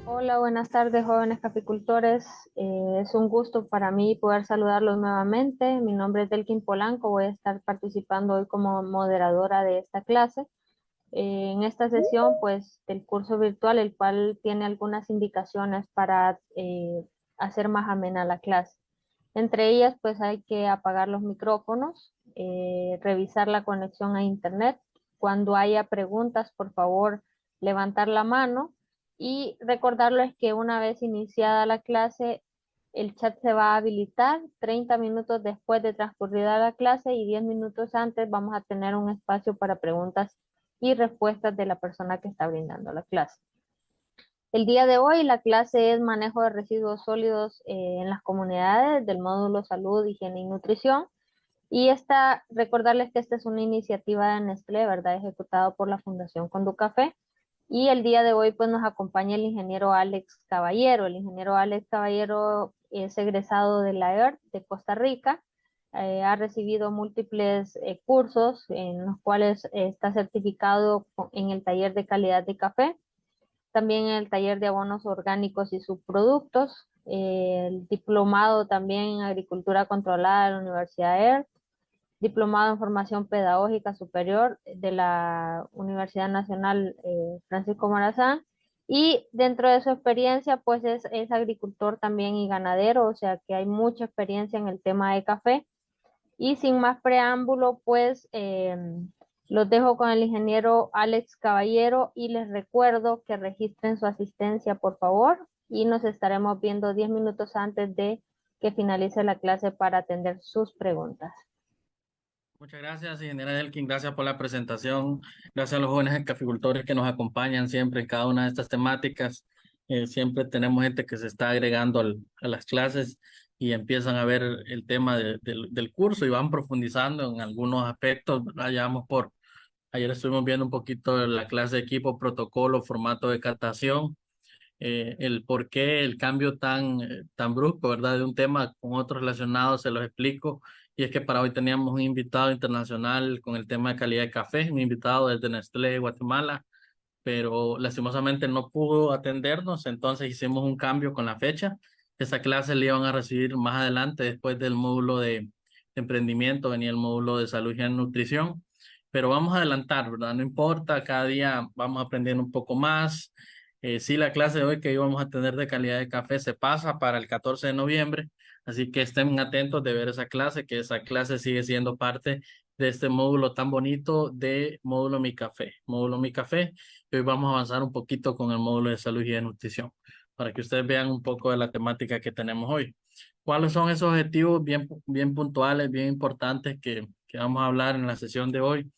Hola, buenas tardes, jóvenes caficultores. Es un gusto para mí poder saludarlos nuevamente. Mi nombre es Delkin Polanco. Voy a estar participando hoy como moderadora de esta clase. En esta sesión, pues, del curso virtual, el cual tiene algunas indicaciones para hacer más amena la clase. Entre ellas, pues, hay que apagar los micrófonos, revisar la conexión a Internet. Cuando haya preguntas, por favor, levantar la mano y recordarles que una vez iniciada la clase, el chat se va a habilitar 30 minutos después de transcurrida la clase y 10 minutos antes vamos a tener un espacio para preguntas y respuestas de la persona que está brindando la clase. El día de hoy la clase es manejo de residuos sólidos en las comunidades del módulo salud, higiene y nutrición. Y recordarles que esta es una iniciativa de Nestlé, ¿verdad? Ejecutada por la Fundación Conducafé. Y el día de hoy pues nos acompaña el ingeniero Alex Caballero. El ingeniero Alex Caballero es egresado de la EARTH de Costa Rica. Ha recibido múltiples cursos en los cuales está certificado en el taller de calidad de café, también en el taller de abonos orgánicos y subproductos, el diplomado también en agricultura controlada de la Universidad EARTH, diplomado en formación pedagógica superior de la Universidad Nacional Francisco Morazán. Y dentro de su experiencia, pues es agricultor también y ganadero, o sea que hay mucha experiencia en el tema de café. Y sin más preámbulo, pues los dejo con el ingeniero Alex Caballero y les recuerdo que registren su asistencia, por favor, y nos estaremos viendo 10 minutos antes de que finalice la clase para atender sus preguntas. Muchas gracias, ingeniera Elkin. Gracias por la presentación. Gracias a los jóvenes caficultores que nos acompañan siempre en cada una de estas temáticas. Siempre tenemos gente que se está agregando a las clases y empiezan a ver el tema del curso y van profundizando en algunos aspectos, ¿verdad? Ayer estuvimos viendo un poquito la clase de equipo, protocolo, formato de captación, el por qué el cambio tan brusco, ¿verdad? De un tema con otro relacionado, se los explico. Y es que para hoy teníamos un invitado internacional con el tema de calidad de café, un invitado desde Nestlé, Guatemala, pero lastimosamente no pudo atendernos, entonces hicimos un cambio con la fecha. Esa clase la iban a recibir más adelante, después del módulo de emprendimiento, venía el módulo de salud y nutrición, pero vamos a adelantar, ¿verdad? No importa, cada día vamos aprendiendo un poco más. Sí, la clase de hoy que íbamos a tener de calidad de café se pasa para el 14 de noviembre, así que estén atentos de ver esa clase, que esa clase sigue siendo parte de este módulo tan bonito de módulo Mi Café. Módulo Mi Café, y hoy vamos a avanzar un poquito con el módulo de salud y de nutrición, para que ustedes vean un poco de la temática que tenemos hoy. ¿Cuáles son esos objetivos bien puntuales, bien importantes que vamos a hablar en la sesión de hoy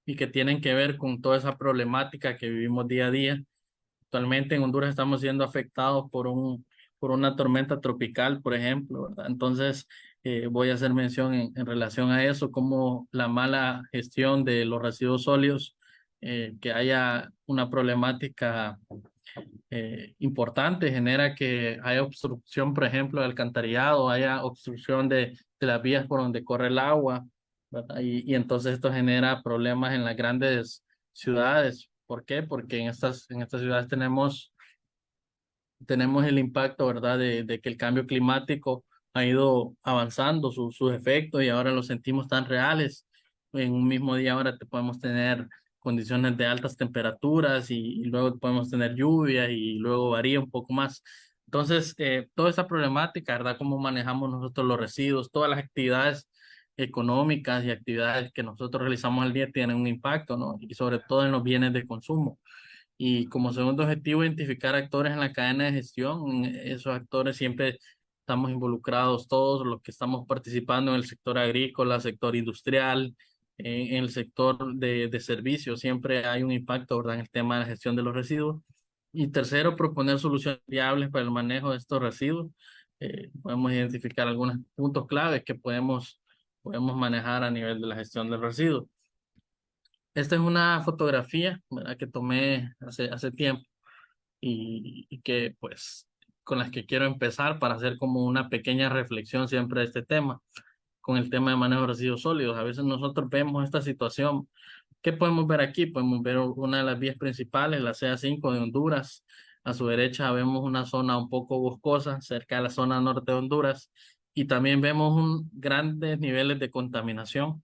y que tienen que ver con toda esa problemática que vivimos día a día? Actualmente en Honduras estamos siendo afectados por una tormenta tropical, por ejemplo, ¿verdad? Entonces, voy a hacer mención en relación a eso, como la mala gestión de los residuos sólidos, que haya una problemática importante, genera que haya obstrucción, por ejemplo, de alcantarillado, haya obstrucción de las vías por donde corre el agua, ¿verdad? Y entonces esto genera problemas en las grandes ciudades. ¿Por qué? Porque en estas ciudades tenemos el impacto, ¿verdad? De que el cambio climático ha ido avanzando sus efectos y ahora los sentimos tan reales. En un mismo día ahora te podemos tener condiciones de altas temperaturas y luego podemos tener lluvia y luego varía un poco más. Entonces, toda esa problemática, ¿verdad? Cómo manejamos nosotros los residuos, todas las actividades económicas y actividades que nosotros realizamos al día tienen un impacto, ¿no? Y sobre todo en los bienes de consumo. Y como segundo objetivo, identificar actores en la cadena de gestión. Esos actores siempre estamos involucrados, todos los que estamos participando en el sector agrícola, sector industrial, en el sector de servicios. Siempre hay un impacto, ¿verdad?, en el tema de la gestión de los residuos. Y tercero, proponer soluciones viables para el manejo de estos residuos. Podemos identificar algunos puntos claves que podemos manejar a nivel de la gestión del residuo. Esta es una fotografía, ¿verdad?, que tomé hace tiempo y que pues con las que quiero empezar para hacer como una pequeña reflexión siempre de este tema, con el tema de manejo de residuos sólidos. A veces nosotros vemos esta situación. ¿Qué podemos ver aquí? Podemos ver una de las vías principales, la CA5 de Honduras. A su derecha vemos una zona un poco boscosa cerca de la zona norte de Honduras y también vemos grandes niveles de contaminación.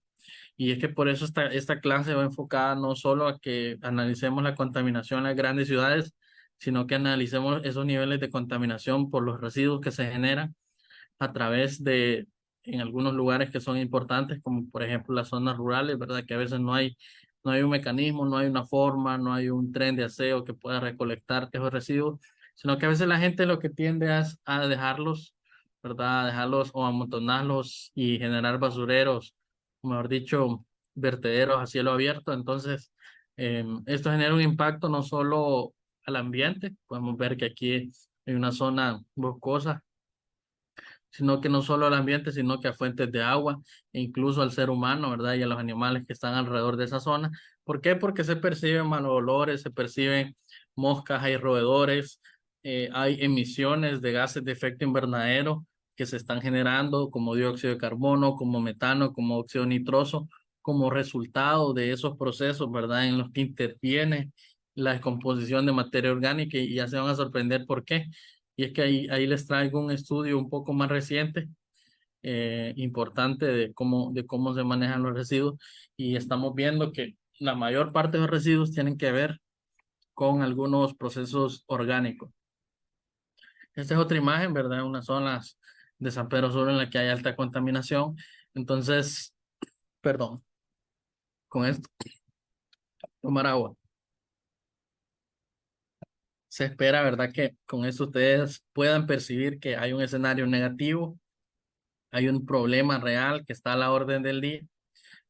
Y es que por eso esta clase va enfocada no solo a que analicemos la contaminación en las grandes ciudades, sino que analicemos esos niveles de contaminación por los residuos que se generan a través en algunos lugares que son importantes, como por ejemplo las zonas rurales, ¿verdad? Que a veces no hay un mecanismo, no hay una forma, no hay un tren de aseo que pueda recolectar esos residuos, sino que a veces la gente lo que tiende es a dejarlos, ¿verdad? A dejarlos o amontonarlos y generar basureros, o mejor dicho, vertederos a cielo abierto. Entonces, esto genera un impacto no solo al ambiente, podemos ver que aquí hay una zona boscosa, sino que no solo al ambiente, sino que a fuentes de agua e incluso al ser humano, ¿verdad? Y a los animales que están alrededor de esa zona. ¿Por qué? Porque se perciben malos olores, se perciben moscas, hay roedores, hay emisiones de gases de efecto invernadero que se están generando como dióxido de carbono, como metano, como óxido nitroso, como resultado de esos procesos, ¿verdad? En los que interviene la descomposición de materia orgánica y ya se van a sorprender por qué. Y es que ahí les traigo un estudio un poco más reciente, importante de cómo se manejan los residuos. Y estamos viendo que la mayor parte de los residuos tienen que ver con algunos procesos orgánicos. Esta es otra imagen, ¿verdad? Unas zonas de San Pedro Sur en la que hay alta contaminación. Entonces, perdón, con esto, tomar agua. Se espera, ¿verdad? Que con esto ustedes puedan percibir que hay un escenario negativo, hay un problema real que está a la orden del día.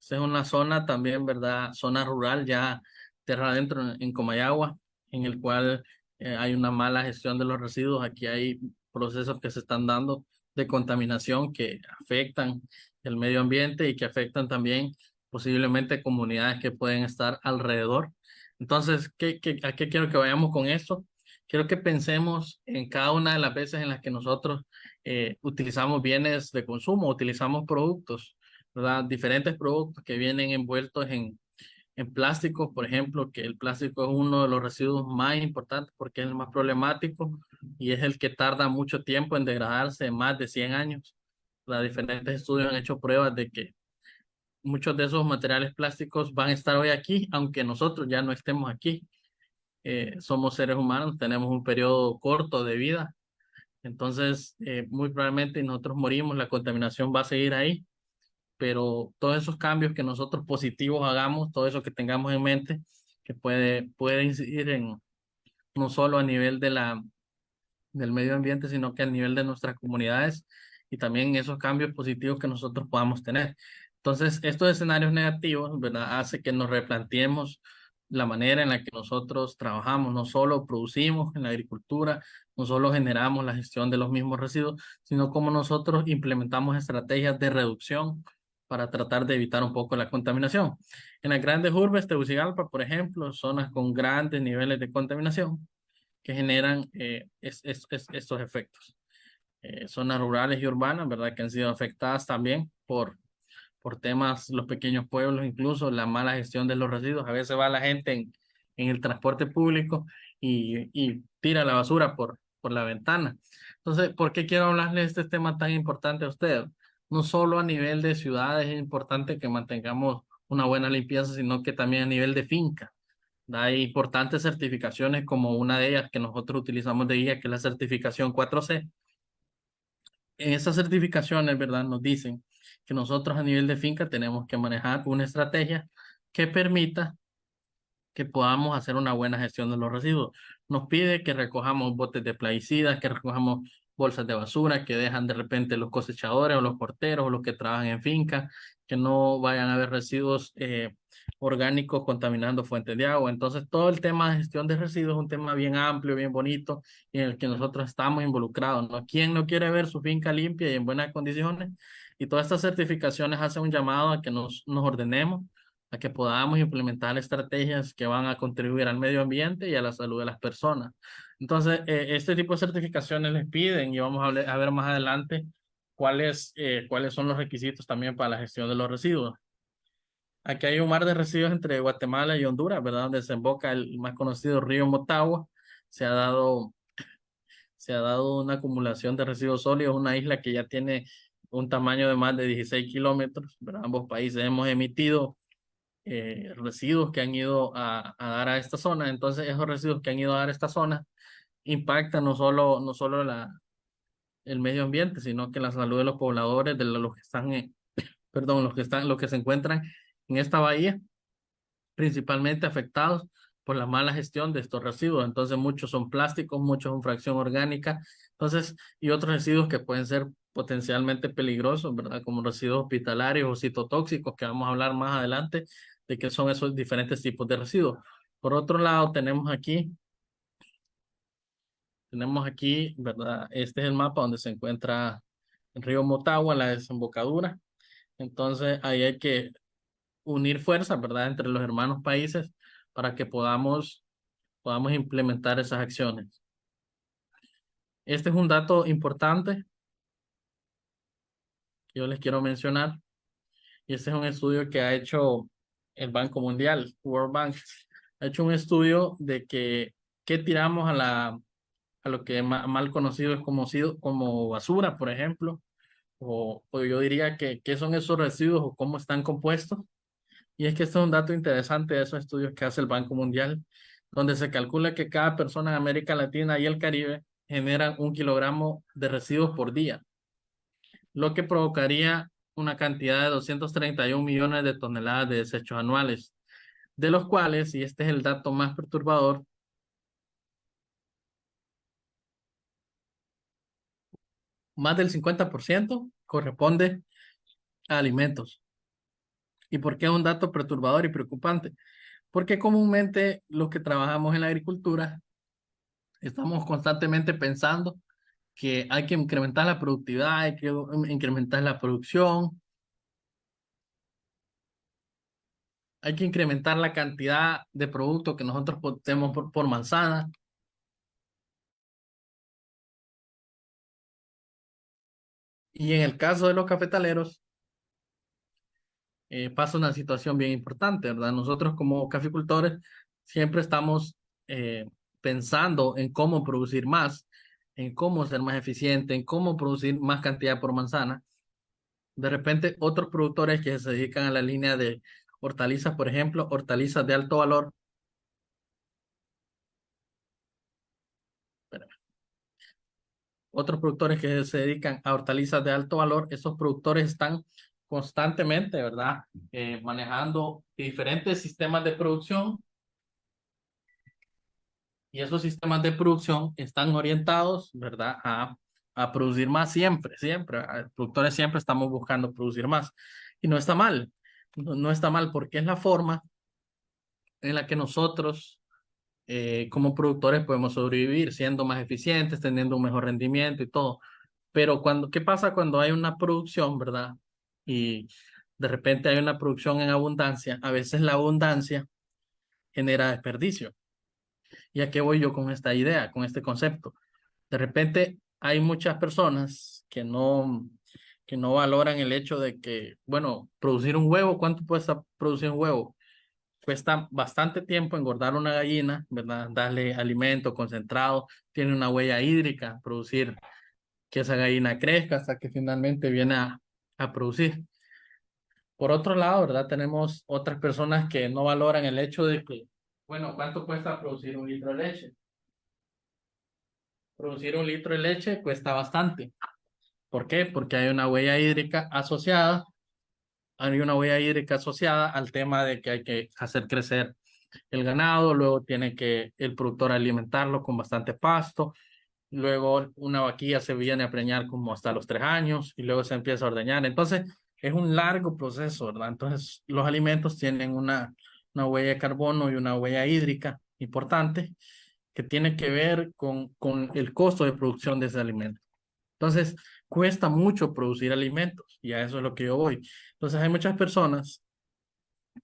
Esta es una zona también, ¿verdad? Zona rural, ya tierra adentro en Comayagua, en el cual hay una mala gestión de los residuos. Aquí hay procesos que se están dando de contaminación que afectan el medio ambiente y que afectan también posiblemente comunidades que pueden estar alrededor. Entonces, a qué quiero que vayamos con esto? Quiero que pensemos en cada una de las veces en las que nosotros utilizamos bienes de consumo, utilizamos productos, ¿verdad? Diferentes productos que vienen envueltos en plástico, por ejemplo, que el plástico es uno de los residuos más importantes porque es el más problemático y es el que tarda mucho tiempo en degradarse, más de 100 años. Los diferentes estudios han hecho pruebas de que muchos de esos materiales plásticos van a estar hoy aquí, aunque nosotros ya no estemos aquí. Somos seres humanos, tenemos un periodo corto de vida, entonces muy probablemente nosotros morimos, la contaminación va a seguir ahí, pero todos esos cambios que nosotros positivos hagamos, todo eso que tengamos en mente, que puede incidir en no solo a nivel del medio ambiente, sino que a nivel de nuestras comunidades y también esos cambios positivos que nosotros podamos tener. Entonces, estos escenarios negativos, ¿verdad? Hace que nos replanteemos la manera en la que nosotros trabajamos, no solo producimos en la agricultura, no solo generamos la gestión de los mismos residuos, sino cómo nosotros implementamos estrategias de reducción para tratar de evitar un poco la contaminación. En las grandes urbes, Tegucigalpa, por ejemplo, zonas con grandes niveles de contaminación, que generan estos efectos. Zonas rurales y urbanas, ¿verdad? Que han sido afectadas también por temas, los pequeños pueblos, incluso la mala gestión de los residuos. A veces va la gente en el transporte público y tira la basura por la ventana. Entonces, ¿por qué quiero hablarles de este tema tan importante a ustedes? No solo a nivel de ciudades es importante que mantengamos una buena limpieza, sino que también a nivel de finca. Hay importantes certificaciones como una de ellas que nosotros utilizamos de guía, que es la certificación 4C. En esas certificaciones, ¿verdad? Nos dicen que nosotros a nivel de finca tenemos que manejar una estrategia que permita que podamos hacer una buena gestión de los residuos. Nos pide que recojamos botes de plaguicidas, que recojamos bolsas de basura que dejan de repente los cosechadores o los porteros o los que trabajan en finca, que no vayan a haber residuos orgánicos contaminando fuentes de agua. Entonces, todo el tema de gestión de residuos es un tema bien amplio, bien bonito, y en el que nosotros estamos involucrados, ¿no? ¿Quién no quiere ver su finca limpia y en buenas condiciones? Y todas estas certificaciones hacen un llamado a que nos ordenemos, a que podamos implementar estrategias que van a contribuir al medio ambiente y a la salud de las personas. Entonces, este tipo de certificaciones les piden y vamos a ver más adelante cuáles son los requisitos también para la gestión de los residuos. Aquí hay un mar de residuos entre Guatemala y Honduras, ¿verdad? Donde desemboca el más conocido río Motagua. se ha dado, se ha dado una acumulación de residuos sólidos, una isla que ya tiene un tamaño de más de 16 kilómetros, ¿verdad? Ambos países hemos emitido residuos que han ido a dar a esta zona. Entonces, esos residuos que han ido a dar a esta zona impactan no solo el medio ambiente, sino que la salud de los pobladores, de los que están, perdón, los que se encuentran en esta bahía, principalmente afectados por la mala gestión de estos residuos. Entonces, muchos son plásticos, muchos son fracción orgánica, entonces, y otros residuos que pueden ser potencialmente peligrosos, ¿verdad? Como residuos hospitalarios o citotóxicos, que vamos a hablar más adelante de qué son esos diferentes tipos de residuos. Por otro lado, tenemos aquí, ¿verdad? Este es el mapa donde se encuentra el río Motagua, la desembocadura. Entonces, ahí hay que unir fuerzas, ¿verdad? Entre los hermanos países para que podamos implementar esas acciones. Este es un dato importante que yo les quiero mencionar, y este es un estudio que ha hecho el Banco Mundial, World Bank. Ha hecho un estudio de qué tiramos a lo que mal conocido es como basura, por ejemplo, o yo diría que qué son esos residuos o cómo están compuestos. Y es que este es un dato interesante de esos estudios que hace el Banco Mundial, donde se calcula que cada persona en América Latina y el Caribe genera 1 kilogramo de residuos por día, lo que provocaría una cantidad de 231 millones de toneladas de desechos anuales, de los cuales, y este es el dato más perturbador, más del 50% corresponde a alimentos. ¿Y por qué es un dato perturbador y preocupante? Porque comúnmente los que trabajamos en la agricultura estamos constantemente pensando que hay que incrementar la productividad, hay que incrementar la producción, hay que incrementar la cantidad de productos que nosotros tenemos por manzana. Y en el caso de los cafetaleros, pasa una situación bien importante, ¿verdad? Nosotros como caficultores siempre estamos pensando en cómo producir más, en cómo ser más eficiente, en cómo producir más cantidad por manzana. De repente, otros productores que se dedican a la línea de hortalizas, por ejemplo, hortalizas de alto valor, otros productores que se dedican a hortalizas de alto valor, esos productores están constantemente, ¿verdad? Manejando diferentes sistemas de producción, y esos sistemas de producción están orientados, ¿verdad? A producir más siempre, siempre. Productores siempre estamos buscando producir más. Y no está mal, no está mal porque es la forma en la que nosotros como productores podemos sobrevivir, siendo más eficientes, teniendo un mejor rendimiento y todo. Pero ¿qué pasa cuando hay una producción, verdad? Y de repente hay una producción en abundancia. A veces la abundancia genera desperdicio. ¿Y a qué voy yo con esta idea, con este concepto? De repente hay muchas personas que no valoran el hecho de que, bueno, producir un huevo, ¿cuánto cuesta producir un huevo? Cuesta bastante tiempo engordar una gallina, ¿verdad? Darle alimento concentrado, tiene una huella hídrica, producir que esa gallina crezca hasta que finalmente viene a producir. Por otro lado, ¿verdad? Tenemos otras personas que no valoran el hecho de que, bueno, ¿cuánto cuesta producir 1 litro de leche? Producir 1 litro de leche cuesta bastante. ¿Por qué? Porque hay una huella hídrica asociada al tema de que hay que hacer crecer el ganado, luego tiene que el productor alimentarlo con bastante pasto, luego una vaquilla se viene a preñar como hasta los 3 años y luego se empieza a ordeñar. Entonces, es un largo proceso, ¿verdad? Entonces, los alimentos tienen una huella de carbono y una huella hídrica importante que tiene que ver con el costo de producción de ese alimento. Entonces, cuesta mucho producir alimentos y a eso es lo que yo voy. Entonces, hay muchas personas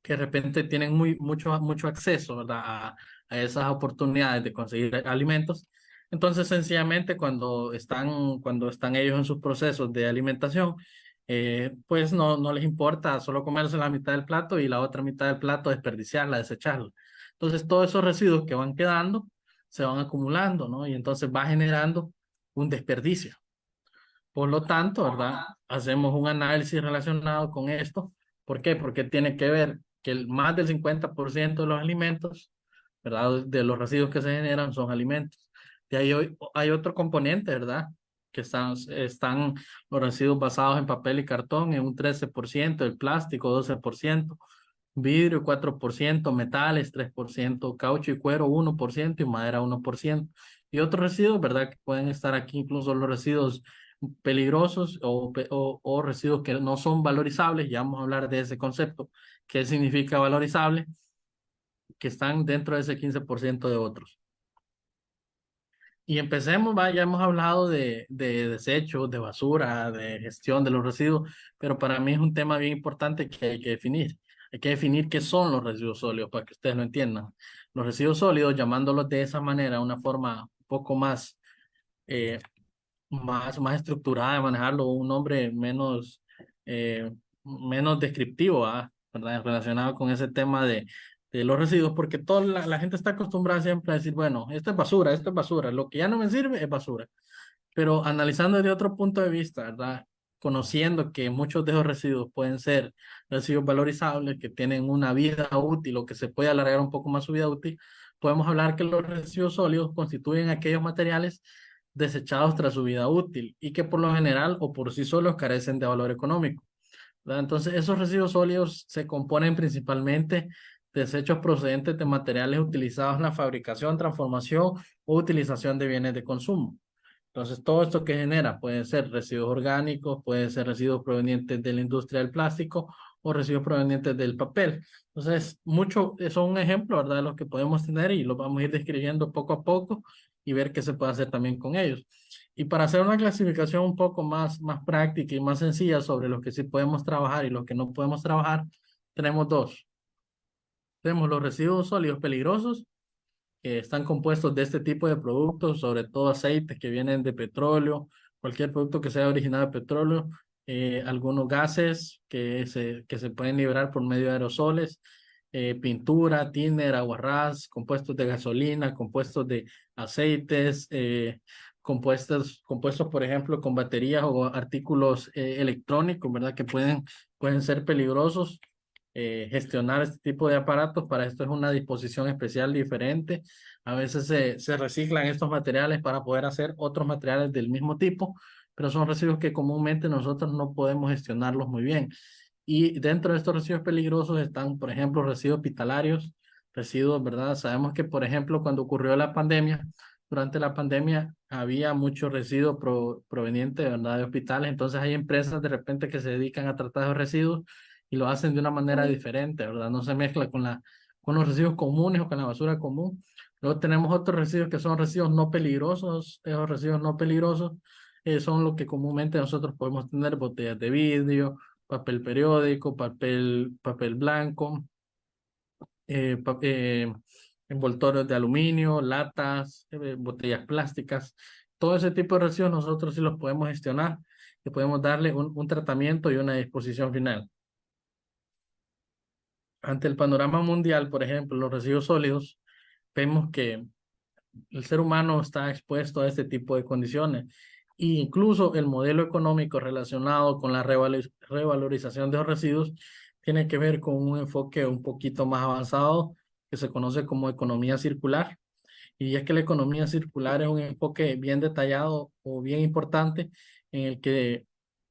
que de repente tienen mucho acceso, ¿verdad? A esas oportunidades de conseguir alimentos. Entonces, sencillamente, cuando están ellos en sus procesos de alimentación, pues no les importa solo comerse la mitad del plato y la otra mitad del plato desperdiciarla, desecharla. Entonces, todos esos residuos que van quedando se van acumulando, ¿no? Y entonces va generando un desperdicio. Por lo tanto, ¿verdad? Hacemos un análisis relacionado con esto. ¿Por qué? Porque tiene que ver que más del 50% de los alimentos, ¿verdad? De los residuos que se generan son alimentos. De ahí hay otro componente, ¿verdad? Que están los residuos basados en papel y cartón en un 13%, el plástico 12%, vidrio 4%, metales 3%, caucho y cuero 1% y madera 1%. Y otros residuos, ¿verdad? Que pueden estar aquí incluso los residuos peligrosos o residuos que no son valorizables. Ya vamos a hablar de ese concepto. ¿Qué significa valorizable? Que están dentro de ese 15% de otros. Y empecemos, ya hemos hablado de desechos, de basura, de gestión de los residuos, pero para mí es un tema bien importante que hay que definir. Hay que definir qué son los residuos sólidos para que ustedes lo entiendan. Los residuos sólidos, llamándolos de esa manera, una forma un poco eh, más estructurada de manejarlo, un nombre eh, menos descriptivo, ¿verdad? Relacionado con ese tema de los residuos, porque toda la gente está acostumbrada siempre a decir, bueno, esto es basura, lo que ya no me sirve es basura. Pero analizando desde otro punto de vista, ¿verdad? Conociendo que muchos de esos residuos pueden ser residuos valorizables, que tienen una vida útil o que se puede alargar un poco más su vida útil, podemos hablar que los residuos sólidos constituyen aquellos materiales desechados tras su vida útil y que por lo general o por sí solos carecen de valor económico, ¿verdad? Entonces, esos residuos sólidos se componen principalmente de desechos procedentes de materiales utilizados en la fabricación, transformación o utilización de bienes de consumo. Entonces, todo esto que genera puede ser residuos orgánicos, puede ser residuos provenientes de la industria del plástico o residuos provenientes del papel. Entonces, son un ejemplo, ¿verdad? De los que podemos tener y los vamos a ir describiendo poco a poco y ver qué se puede hacer también con ellos. Y para hacer una clasificación un poco más práctica y más sencilla sobre los que sí podemos trabajar y los que no podemos trabajar, tenemos dos. Tenemos los residuos sólidos peligrosos que están compuestos de este tipo de productos, sobre todo aceites que vienen de petróleo, cualquier producto que sea originado de petróleo, algunos gases que se pueden liberar por medio de aerosoles, pintura, thinner, aguarrás, compuestos de gasolina, compuestos de aceites, compuestos, por ejemplo, con baterías o artículos electrónicos, ¿verdad? Que pueden ser peligrosos. Gestionar este tipo de aparatos. Para esto es una disposición especial diferente. A veces se reciclan estos materiales para poder hacer otros materiales del mismo tipo, pero son residuos que comúnmente nosotros no podemos gestionarlos muy bien. Y dentro de estos residuos peligrosos están, por ejemplo, residuos hospitalarios, residuos, ¿verdad? Sabemos que, por ejemplo, cuando ocurrió la pandemia, durante la pandemia había mucho residuo proveniente, ¿verdad? De hospitales. Entonces hay empresas de repente que se dedican a tratar esos residuos y lo hacen de una manera diferente, ¿verdad? No se mezcla con los residuos comunes o con la basura común. Luego tenemos otros residuos que son residuos no peligrosos. Esos residuos no peligrosos son lo que comúnmente nosotros podemos tener: botellas de vidrio, papel periódico, papel blanco, eh, pa- eh, envoltorios de aluminio, latas, botellas plásticas. Todo ese tipo de residuos nosotros sí los podemos gestionar y podemos darle un tratamiento y una disposición final. Ante el panorama mundial, por ejemplo, los residuos sólidos, vemos que el ser humano está expuesto a este tipo de condiciones. E incluso el modelo económico relacionado con la revalorización de los residuos tiene que ver con un enfoque un poquito más avanzado que se conoce como economía circular. Y es que la economía circular es un enfoque bien detallado o bien importante en el que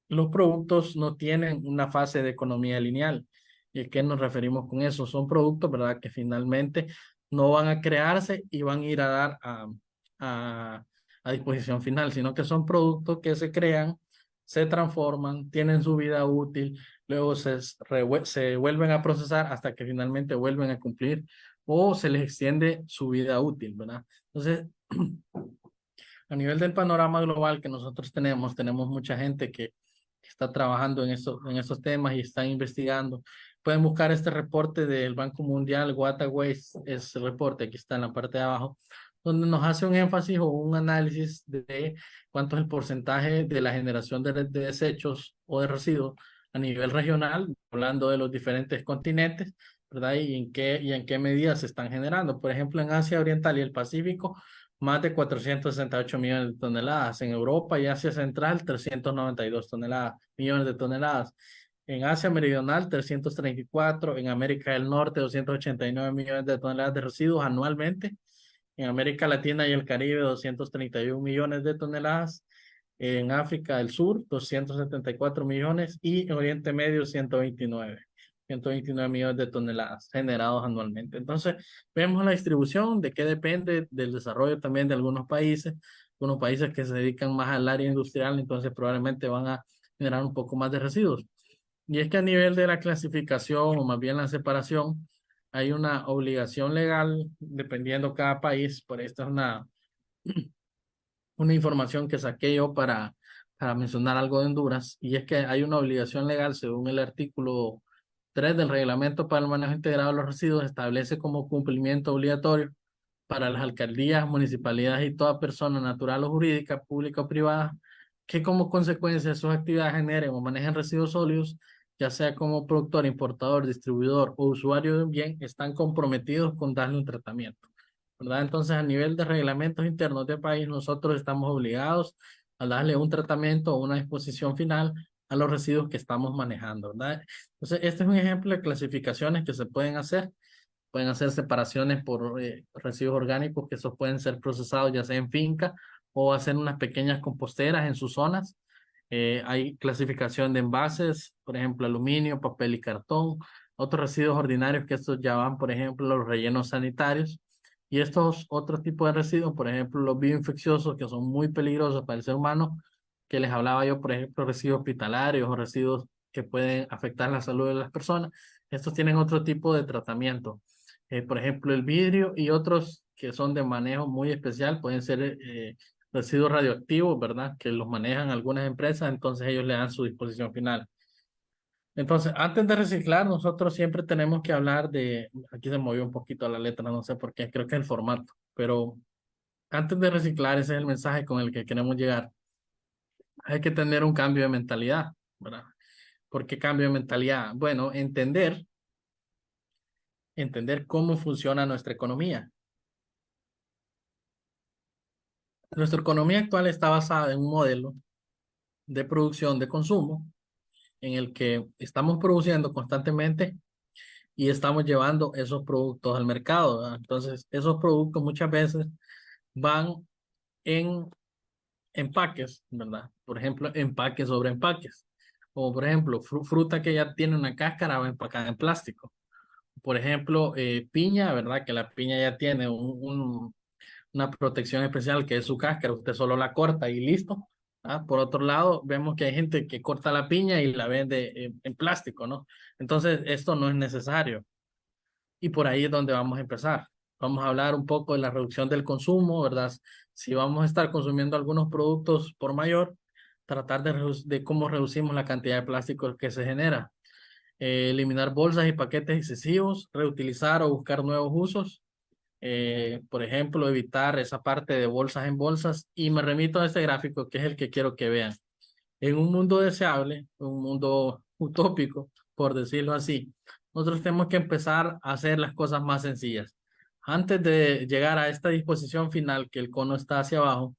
los productos no tienen una fase de economía lineal. ¿Y a qué nos referimos con eso? Son productos, ¿verdad?, que finalmente no van a crearse y van a ir a dar a, a disposición final, sino que son productos que se crean, se transforman, tienen su vida útil, luego se vuelven a procesar hasta que finalmente vuelven a cumplir o se les extiende su vida útil, ¿verdad? Entonces, a nivel del panorama global que nosotros tenemos mucha gente que está trabajando en estos temas y están investigando. Pueden buscar este reporte del Banco Mundial, Waterways, es el reporte, aquí está en la parte de abajo, donde nos hace un énfasis o un análisis de cuánto es el porcentaje de la generación de desechos o de residuos a nivel regional, hablando de los diferentes continentes, ¿verdad? Y en qué medida se están generando. Por ejemplo, en Asia Oriental y el Pacífico, más de 468 millones de toneladas. En Europa y Asia Central, 392 millones de toneladas. En Asia Meridional, 334. En América del Norte, 289 millones de toneladas de residuos anualmente. En América Latina y el Caribe, 231 millones de toneladas. En África del Sur, 274 millones. Y en Oriente Medio, 129 millones de toneladas generados anualmente. Entonces, vemos la distribución de qué depende del desarrollo también de algunos países que se dedican más al área industrial, entonces probablemente van a generar un poco más de residuos. Y es que a nivel de la clasificación o más bien la separación, hay una obligación legal dependiendo cada país, por esta es una información que saqué yo para mencionar algo de Honduras, y es que hay una obligación legal según el artículo 3 del Reglamento para el Manejo Integrado de los Residuos, establece como cumplimiento obligatorio para las alcaldías, municipalidades y toda persona natural o jurídica, pública o privada, que como consecuencia de sus actividades generen o manejen residuos sólidos, ya sea como productor, importador, distribuidor o usuario de un bien, están comprometidos con darle un tratamiento, ¿verdad? Entonces, a nivel de reglamentos internos del país, nosotros estamos obligados a darle un tratamiento o una disposición final a los residuos que estamos manejando, ¿verdad? Entonces, este es un ejemplo de clasificaciones que se pueden hacer. Pueden hacer separaciones por residuos orgánicos, que esos pueden ser procesados ya sea en finca o hacer unas pequeñas composteras en sus zonas. Hay clasificación de envases, por ejemplo, aluminio, papel y cartón. Otros residuos ordinarios que estos ya van, por ejemplo, los rellenos sanitarios. Y estos otros tipos de residuos, por ejemplo, los bioinfecciosos, que son muy peligrosos para el ser humano, que les hablaba yo, por ejemplo, residuos hospitalarios o residuos que pueden afectar la salud de las personas. Estos tienen otro tipo de tratamiento. Por ejemplo, el vidrio y otros que son de manejo muy especial, pueden ser residuos radioactivos, ¿verdad? Que los manejan algunas empresas, entonces ellos le dan su disposición final. Entonces, antes de reciclar, nosotros siempre tenemos que hablar de, aquí se movió un poquito la letra, no sé por qué, creo que es el formato, pero antes de reciclar, ese es el mensaje con el que queremos llegar. Hay que tener un cambio de mentalidad, ¿verdad? ¿Por qué cambio de mentalidad? Bueno, entender cómo funciona nuestra economía. Nuestra economía actual está basada en un modelo de producción, de consumo, en el que estamos produciendo constantemente y estamos llevando esos productos al mercado, ¿verdad? Entonces, esos productos muchas veces van en empaques, ¿verdad? Por ejemplo, empaques sobre empaques. O, por ejemplo, fruta que ya tiene una cáscara va empacada en plástico. Por ejemplo, piña, ¿verdad? Que la piña ya tiene una protección especial que es su cáscara, usted solo la corta y listo. ¿Ah? Por otro lado, vemos que hay gente que corta la piña y la vende en plástico, ¿no? Entonces, esto no es necesario. Y por ahí es donde vamos a empezar. Vamos a hablar un poco de la reducción del consumo, ¿verdad? Si vamos a estar consumiendo algunos productos por mayor, tratar de cómo reducimos la cantidad de plástico que se genera. Eliminar bolsas y paquetes excesivos, reutilizar o buscar nuevos usos, por ejemplo, evitar esa parte de bolsas en bolsas. Y me remito a este gráfico que es el que quiero que vean. En un mundo deseable, un mundo utópico, por decirlo así, nosotros tenemos que empezar a hacer las cosas más sencillas. Antes de llegar a esta disposición final, que el cono está hacia abajo,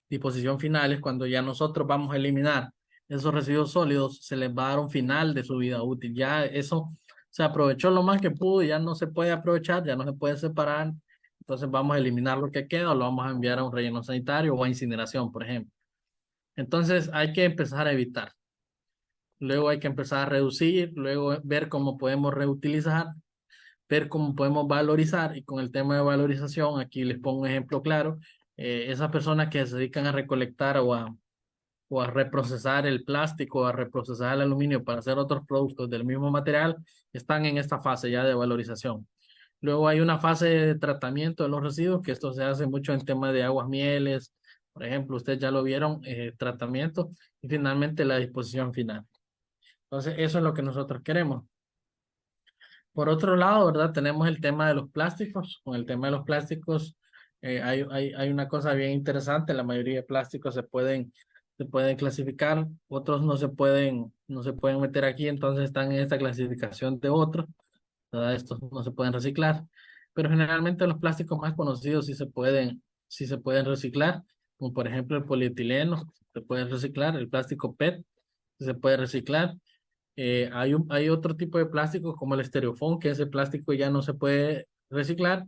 disposición final es cuando ya nosotros vamos a eliminar esos residuos sólidos, se les va a dar un final de su vida útil. Ya eso se aprovechó lo más que pudo, ya no se puede aprovechar, ya no se puede separar. Entonces vamos a eliminar lo que queda o lo vamos a enviar a un relleno sanitario o a incineración, por ejemplo. Entonces hay que empezar a evitar. Luego hay que empezar a reducir, luego ver cómo podemos reutilizar, ver cómo podemos valorizar. Y con el tema de valorización, aquí les pongo un ejemplo claro. Esas personas que se dedican a recolectar o a reprocesar el plástico, a reprocesar el aluminio para hacer otros productos del mismo material, están en esta fase ya de valorización. Luego hay una fase de tratamiento de los residuos, que esto se hace mucho en tema de aguas mieles, por ejemplo, ustedes ya lo vieron, tratamiento, y finalmente la disposición final. Entonces, eso es lo que nosotros queremos. Por otro lado, ¿verdad? Tenemos el tema de los plásticos. Con el tema de los plásticos, hay una cosa bien interesante. La mayoría de plásticos se pueden clasificar, otros no se pueden meter aquí, entonces están en esta clasificación de otros, ¿verdad? Estos no se pueden reciclar. pero generalmente los plásticos más conocidos sí se pueden reciclar, como por ejemplo el polietileno, se puede reciclar, el plástico PET se puede reciclar. Hay otro tipo de plástico como el estereofón, que ese plástico ya no se puede reciclar,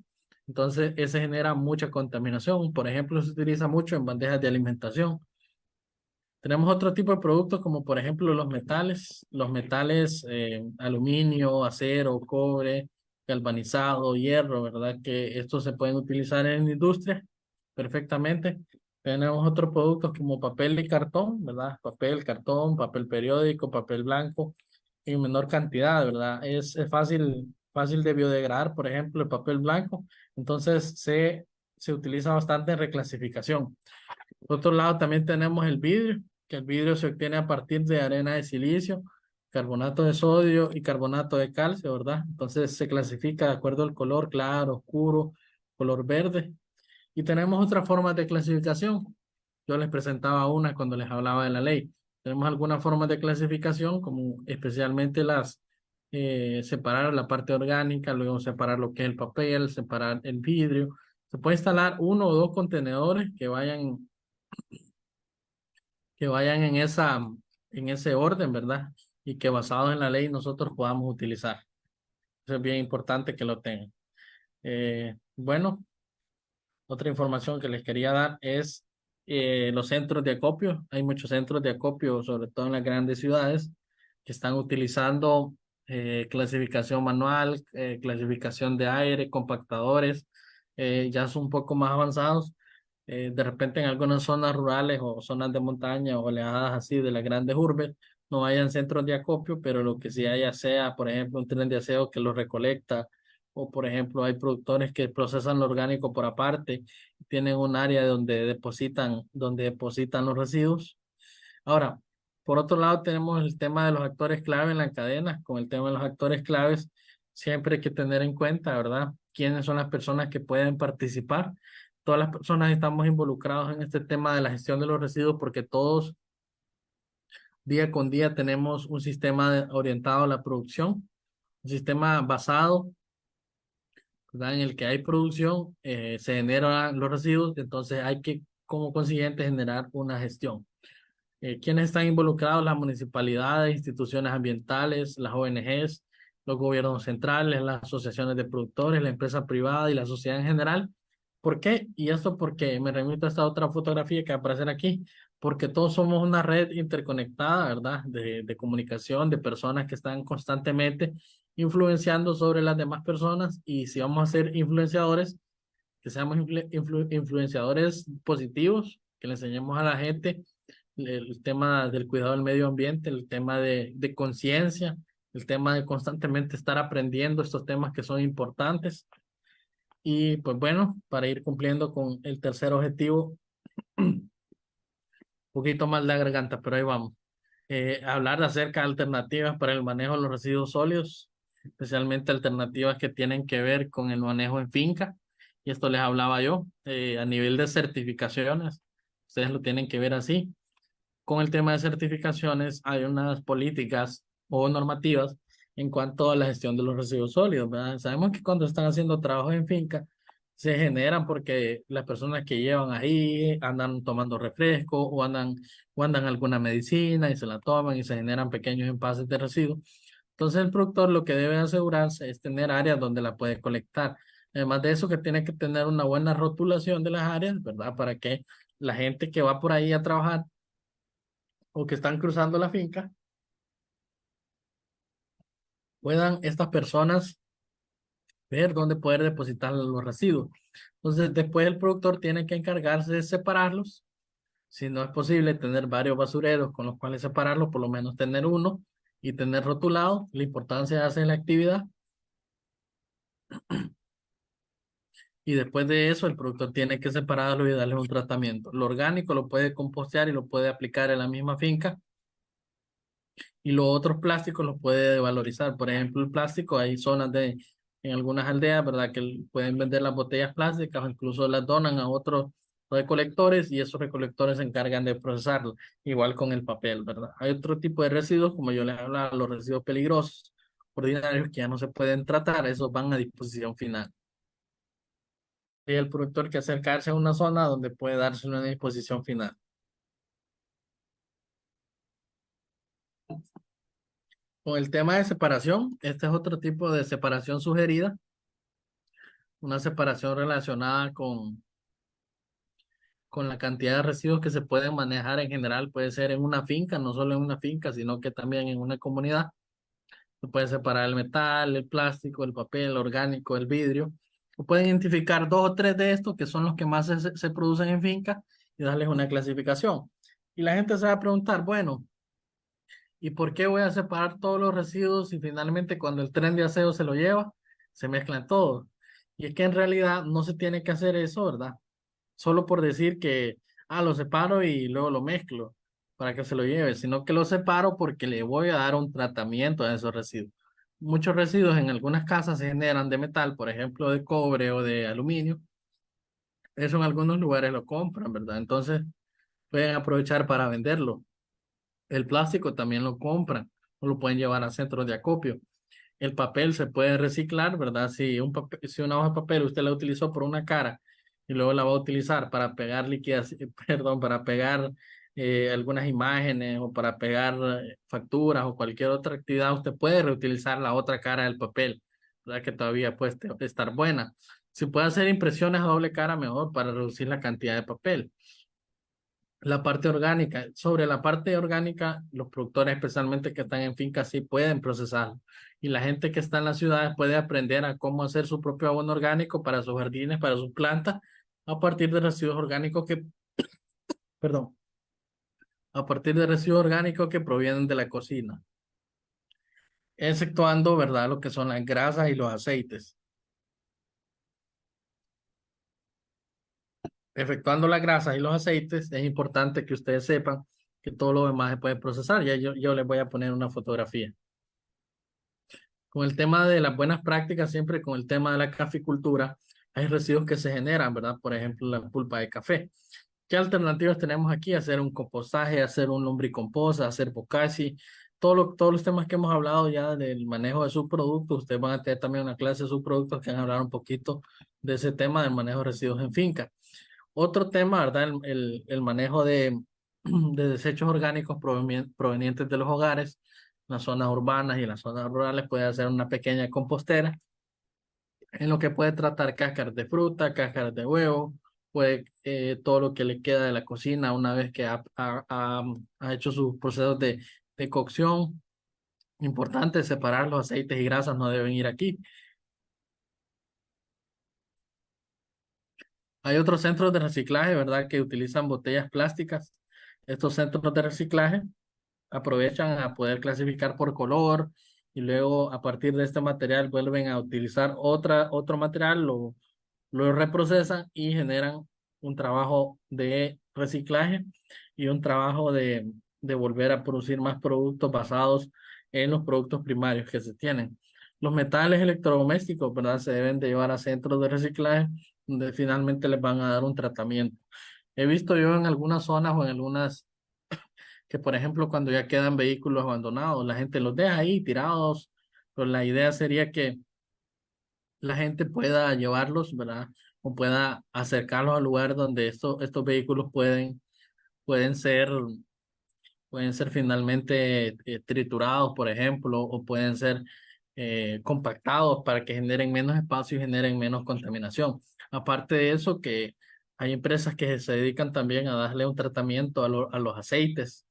entonces ese genera mucha contaminación. Por ejemplo, se utiliza mucho en bandejas de alimentación. Tenemos otro tipo de productos como por ejemplo los metales aluminio, acero, cobre, galvanizado, hierro, ¿verdad? Que estos se pueden utilizar en la industria perfectamente. Tenemos otros productos como papel y cartón, ¿verdad? Papel, cartón, papel periódico, papel blanco, en menor cantidad, ¿verdad? Es fácil de biodegradar, por ejemplo, el papel blanco, entonces se utiliza bastante en reclasificación. Por otro lado, también tenemos el vidrio, que el vidrio se obtiene a partir de arena de silicio, carbonato de sodio y carbonato de calcio, ¿verdad? Entonces se clasifica de acuerdo al color claro, oscuro, color verde. Y tenemos otras formas de clasificación. Yo les presentaba una cuando les hablaba de la ley. Tenemos algunas formas de clasificación, como especialmente separar la parte orgánica, luego separar lo que es el papel, separar el vidrio. Se puede instalar uno o dos contenedores que vayan en ese orden, ¿verdad? Y que basados en la ley nosotros podamos utilizar. Eso es bien importante que lo tengan. Bueno, otra información que les quería dar es los centros de acopio. Hay muchos centros de acopio, sobre todo en las grandes ciudades, que están utilizando clasificación manual, clasificación de aire, compactadores, ya son un poco más avanzados. De repente en algunas zonas rurales o zonas de montaña o alejadas así de las grandes urbes, no hayan centros de acopio, pero lo que sí haya sea, por ejemplo, un tren de aseo que lo recolecta, o por ejemplo, hay productores que procesan lo orgánico por aparte, tienen un área donde depositan los residuos. Ahora, por otro lado, tenemos el tema de los actores clave en la cadena. Con el tema de los actores claves, siempre hay que tener en cuenta, ¿verdad? ¿Quiénes son las personas que pueden participar? Todas las personas estamos involucrados en este tema de la gestión de los residuos porque todos día con día tenemos un sistema orientado a la producción, un sistema basado, ¿verdad? En el que hay producción, se generan los residuos, entonces hay que, como consiguiente, generar una gestión. ¿Quiénes están involucrados? Las municipalidades, instituciones ambientales, las ONGs, los gobiernos centrales, las asociaciones de productores, la empresa privada y la sociedad en general. ¿Por qué? Y esto porque me remito a esta otra fotografía que va a aparecer aquí, porque todos somos una red interconectada, ¿verdad? De comunicación, de personas que están constantemente influenciando sobre las demás personas y si vamos a ser influenciadores, que seamos influenciadores positivos, que le enseñemos a la gente el tema del cuidado del medio ambiente, el tema de conciencia, el tema de constantemente estar aprendiendo estos temas que son importantes. Y pues bueno, para ir cumpliendo con el tercer objetivo, un poquito más de garganta, pero ahí vamos. Hablar acerca de alternativas para el manejo de los residuos sólidos, especialmente alternativas que tienen que ver con el manejo en finca. Y esto les hablaba yo, a nivel de certificaciones, ustedes lo tienen que ver así. Con el tema de certificaciones hay unas políticas o normativas en cuanto a la gestión de los residuos sólidos, ¿verdad? Sabemos que cuando están haciendo trabajos en finca se generan porque las personas que llevan ahí andan tomando refresco o andan alguna medicina y se la toman y se generan pequeños envases de residuos. Entonces el productor lo que debe asegurarse es tener áreas donde la puede colectar. Además de eso, que tiene que tener una buena rotulación de las áreas, ¿verdad? Para que la gente que va por ahí a trabajar o que están cruzando la finca, puedan estas personas ver dónde poder depositar los residuos. Entonces, después el productor tiene que encargarse de separarlos. Si no es posible tener varios basureros con los cuales separarlos, por lo menos tener uno y tener rotulado la importancia de hacer la actividad. Y después de eso, el productor tiene que separarlo y darle un tratamiento. Lo orgánico lo puede compostear y lo puede aplicar en la misma finca y los otros plásticos los puede valorizar. Por ejemplo, el plástico, hay zonas en algunas aldeas, ¿verdad? Que pueden vender las botellas plásticas o incluso las donan a otros recolectores y esos recolectores se encargan de procesarlo. Igual con el papel, ¿verdad? Hay otro tipo de residuos, como yo les hablaba, los residuos peligrosos, ordinarios que ya no se pueden tratar, esos van a disposición final. el productor que acercarse a una zona donde puede darse una disposición final. Con el tema de separación, este es otro tipo de separación sugerida, una separación relacionada con la cantidad de residuos que se pueden manejar en general, puede ser en una finca, no solo en una finca, sino que también en una comunidad. Se puede separar el metal, el plástico, el papel, el orgánico, el vidrio. O pueden identificar dos o tres de estos que son los que más se producen en finca y darles una clasificación. Y la gente se va a preguntar, bueno, ¿y por qué voy a separar todos los residuos y finalmente cuando el tren de aseo se lo lleva, se mezclan todos? Y es que en realidad no se tiene que hacer eso, ¿verdad? Solo por decir que, lo separo y luego lo mezclo para que se lo lleve, sino que lo separo porque le voy a dar un tratamiento a esos residuos. Muchos residuos en algunas casas se generan de metal, por ejemplo, de cobre o de aluminio. Eso en algunos lugares lo compran, ¿verdad? Entonces pueden aprovechar para venderlo. El plástico también lo compran o lo pueden llevar a centros de acopio. El papel se puede reciclar, ¿verdad? Si una hoja de papel usted la utilizó por una cara y luego la va a utilizar para pegar liquidas, perdón, para pegar algunas imágenes o para pegar facturas o cualquier otra actividad, usted puede reutilizar la otra cara del papel, ¿verdad? Que todavía puede estar buena. Si puede hacer impresiones a doble cara, mejor para reducir la cantidad de papel. La parte orgánica. Sobre la parte orgánica, los productores, especialmente que están en fincas, sí pueden procesarlo. Y la gente que está en las ciudades puede aprender a cómo hacer su propio abono orgánico para sus jardines, para sus plantas, a partir de residuos orgánicos perdón, a partir de residuos orgánicos que provienen de la cocina, exceptuando, ¿verdad?, lo que son las grasas y los aceites. Efectuando las grasas y los aceites, es importante que ustedes sepan que todo lo demás se puede procesar. Ya yo les voy a poner una fotografía. Con el tema de las buenas prácticas, siempre con el tema de la caficultura, hay residuos que se generan, ¿verdad? Por ejemplo, la pulpa de café. ¿Qué alternativas tenemos aquí? Hacer un compostaje, hacer un lombricompost, hacer bokashi, todos los temas que hemos hablado ya del manejo de subproductos. Ustedes van a tener también una clase de subproductos que van a hablar un poquito de ese tema del manejo de residuos en finca. Otro tema, ¿verdad? El manejo de desechos orgánicos provenientes de los hogares, las zonas urbanas y las zonas rurales, puede hacer una pequeña compostera en lo que puede tratar cáscaras de fruta, cáscaras de huevo, puede todo lo que le queda de la cocina una vez que ha hecho sus procesos de cocción. Importante separar los aceites y grasas, no deben ir aquí. Hay otros centros de reciclaje, ¿verdad?, que utilizan botellas plásticas. Estos centros de reciclaje aprovechan a poder clasificar por color y luego a partir de este material vuelven a utilizar otro material, lo reprocesan y generan un trabajo de reciclaje y un trabajo de volver a producir más productos basados en los productos primarios que se tienen. Los metales electrodomésticos, ¿verdad?, se deben de llevar a centros de reciclaje donde finalmente les van a dar un tratamiento. He visto yo en algunas zonas o en algunas que, por ejemplo, cuando ya quedan vehículos abandonados, la gente los deja ahí tirados, pero la idea sería que la gente pueda llevarlos, ¿verdad? O pueda acercarlos al lugar donde estos vehículos pueden ser, pueden ser finalmente triturados, por ejemplo, o pueden ser compactados para que generen menos espacio y generen menos contaminación. Aparte de eso, que hay empresas que se dedican también a darle un tratamiento a los aceites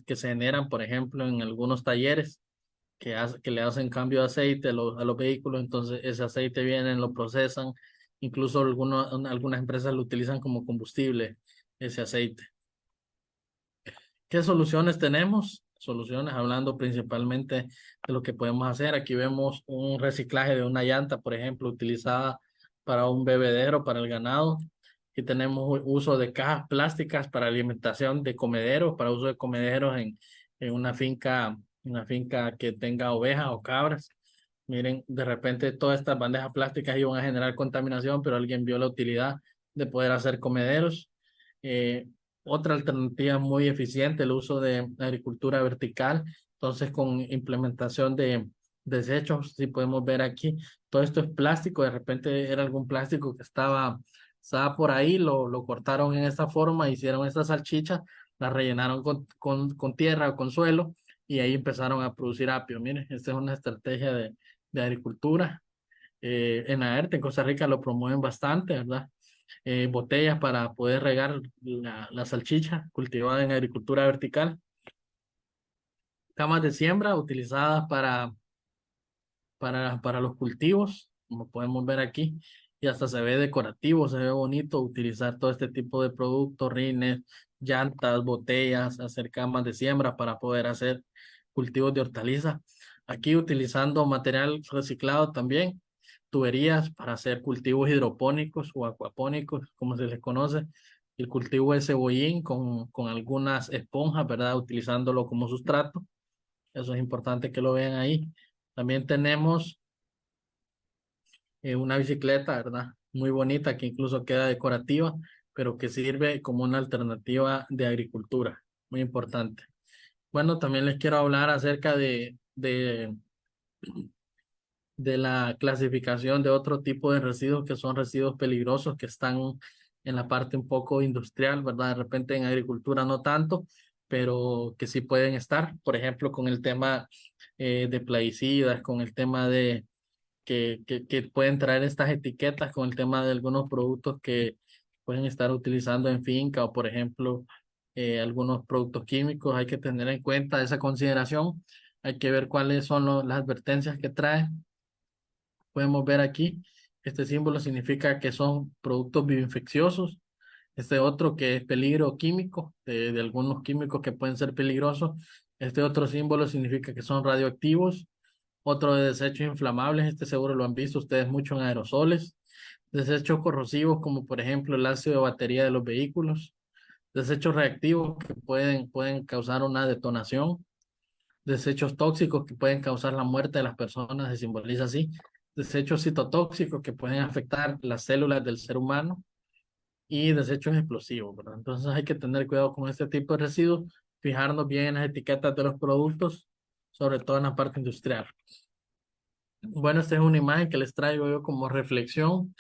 que se generan, por ejemplo, en algunos talleres que le hacen cambio de aceite a los vehículos, entonces ese aceite viene, lo procesan, incluso algunas empresas lo utilizan como combustible, ese aceite. ¿Qué soluciones tenemos? Soluciones hablando principalmente de lo que podemos hacer. Aquí vemos un reciclaje de una llanta, por ejemplo, utilizada para un bebedero, para el ganado. Aquí tenemos uso de cajas plásticas para alimentación de comederos, para uso de comederos en una finca que tenga ovejas o cabras. Miren, de repente todas estas bandejas plásticas iban a generar contaminación, pero alguien vio la utilidad de poder hacer comederos. Eh, Otra alternativa muy eficiente, el uso de agricultura vertical. Entonces, con implementación desechos, si podemos ver aquí, todo esto es plástico, de repente era algún plástico que estaba por ahí, lo cortaron en esta forma, hicieron esta salchicha, la rellenaron con tierra o con suelo y ahí empezaron a producir apio. Miren, esta es una estrategia de agricultura. En AERTE, en Costa Rica lo promueven bastante, ¿verdad? Botellas para poder regar la salchicha cultivada en agricultura vertical. Camas de siembra utilizadas para los cultivos, como podemos ver aquí, y hasta se ve decorativo, se ve bonito utilizar todo este tipo de productos, rines, llantas, botellas, hacer camas de siembra para poder hacer cultivos de hortalizas. Aquí utilizando material reciclado también, tuberías para hacer cultivos hidropónicos o acuapónicos, como se les conoce, el cultivo de cebollín con algunas esponjas, ¿verdad? Utilizándolo como sustrato. Eso es importante que lo vean ahí. También tenemos una bicicleta, ¿verdad? Muy bonita que incluso queda decorativa, pero que sirve como una alternativa de agricultura. Muy importante. Bueno, también les quiero hablar acerca de la clasificación de otro tipo de residuos que son residuos peligrosos que están en la parte un poco industrial, ¿verdad? De repente en agricultura no tanto, pero que sí pueden estar, por ejemplo, con el tema de plaguicidas, con el tema de que pueden traer estas etiquetas con el tema de algunos productos que pueden estar utilizando en finca o, por ejemplo, algunos productos químicos. Hay que tener en cuenta esa consideración. Hay que ver cuáles son las advertencias que trae. Podemos ver aquí, este símbolo significa que son productos bioinfecciosos. Este otro que es peligro químico, de algunos químicos que pueden ser peligrosos. Este otro símbolo significa que son radioactivos. Otro de desechos inflamables, este seguro lo han visto ustedes mucho en aerosoles. Desechos corrosivos, como por ejemplo el ácido de batería de los vehículos. Desechos reactivos que pueden causar una detonación. Desechos tóxicos que pueden causar la muerte de las personas, se simboliza así. Desechos citotóxicos que pueden afectar las células del ser humano y desechos explosivos, ¿verdad? Entonces hay que tener cuidado con este tipo de residuos, fijarnos bien en las etiquetas de los productos, sobre todo en la parte industrial. Bueno, esta es una imagen que les traigo yo como reflexión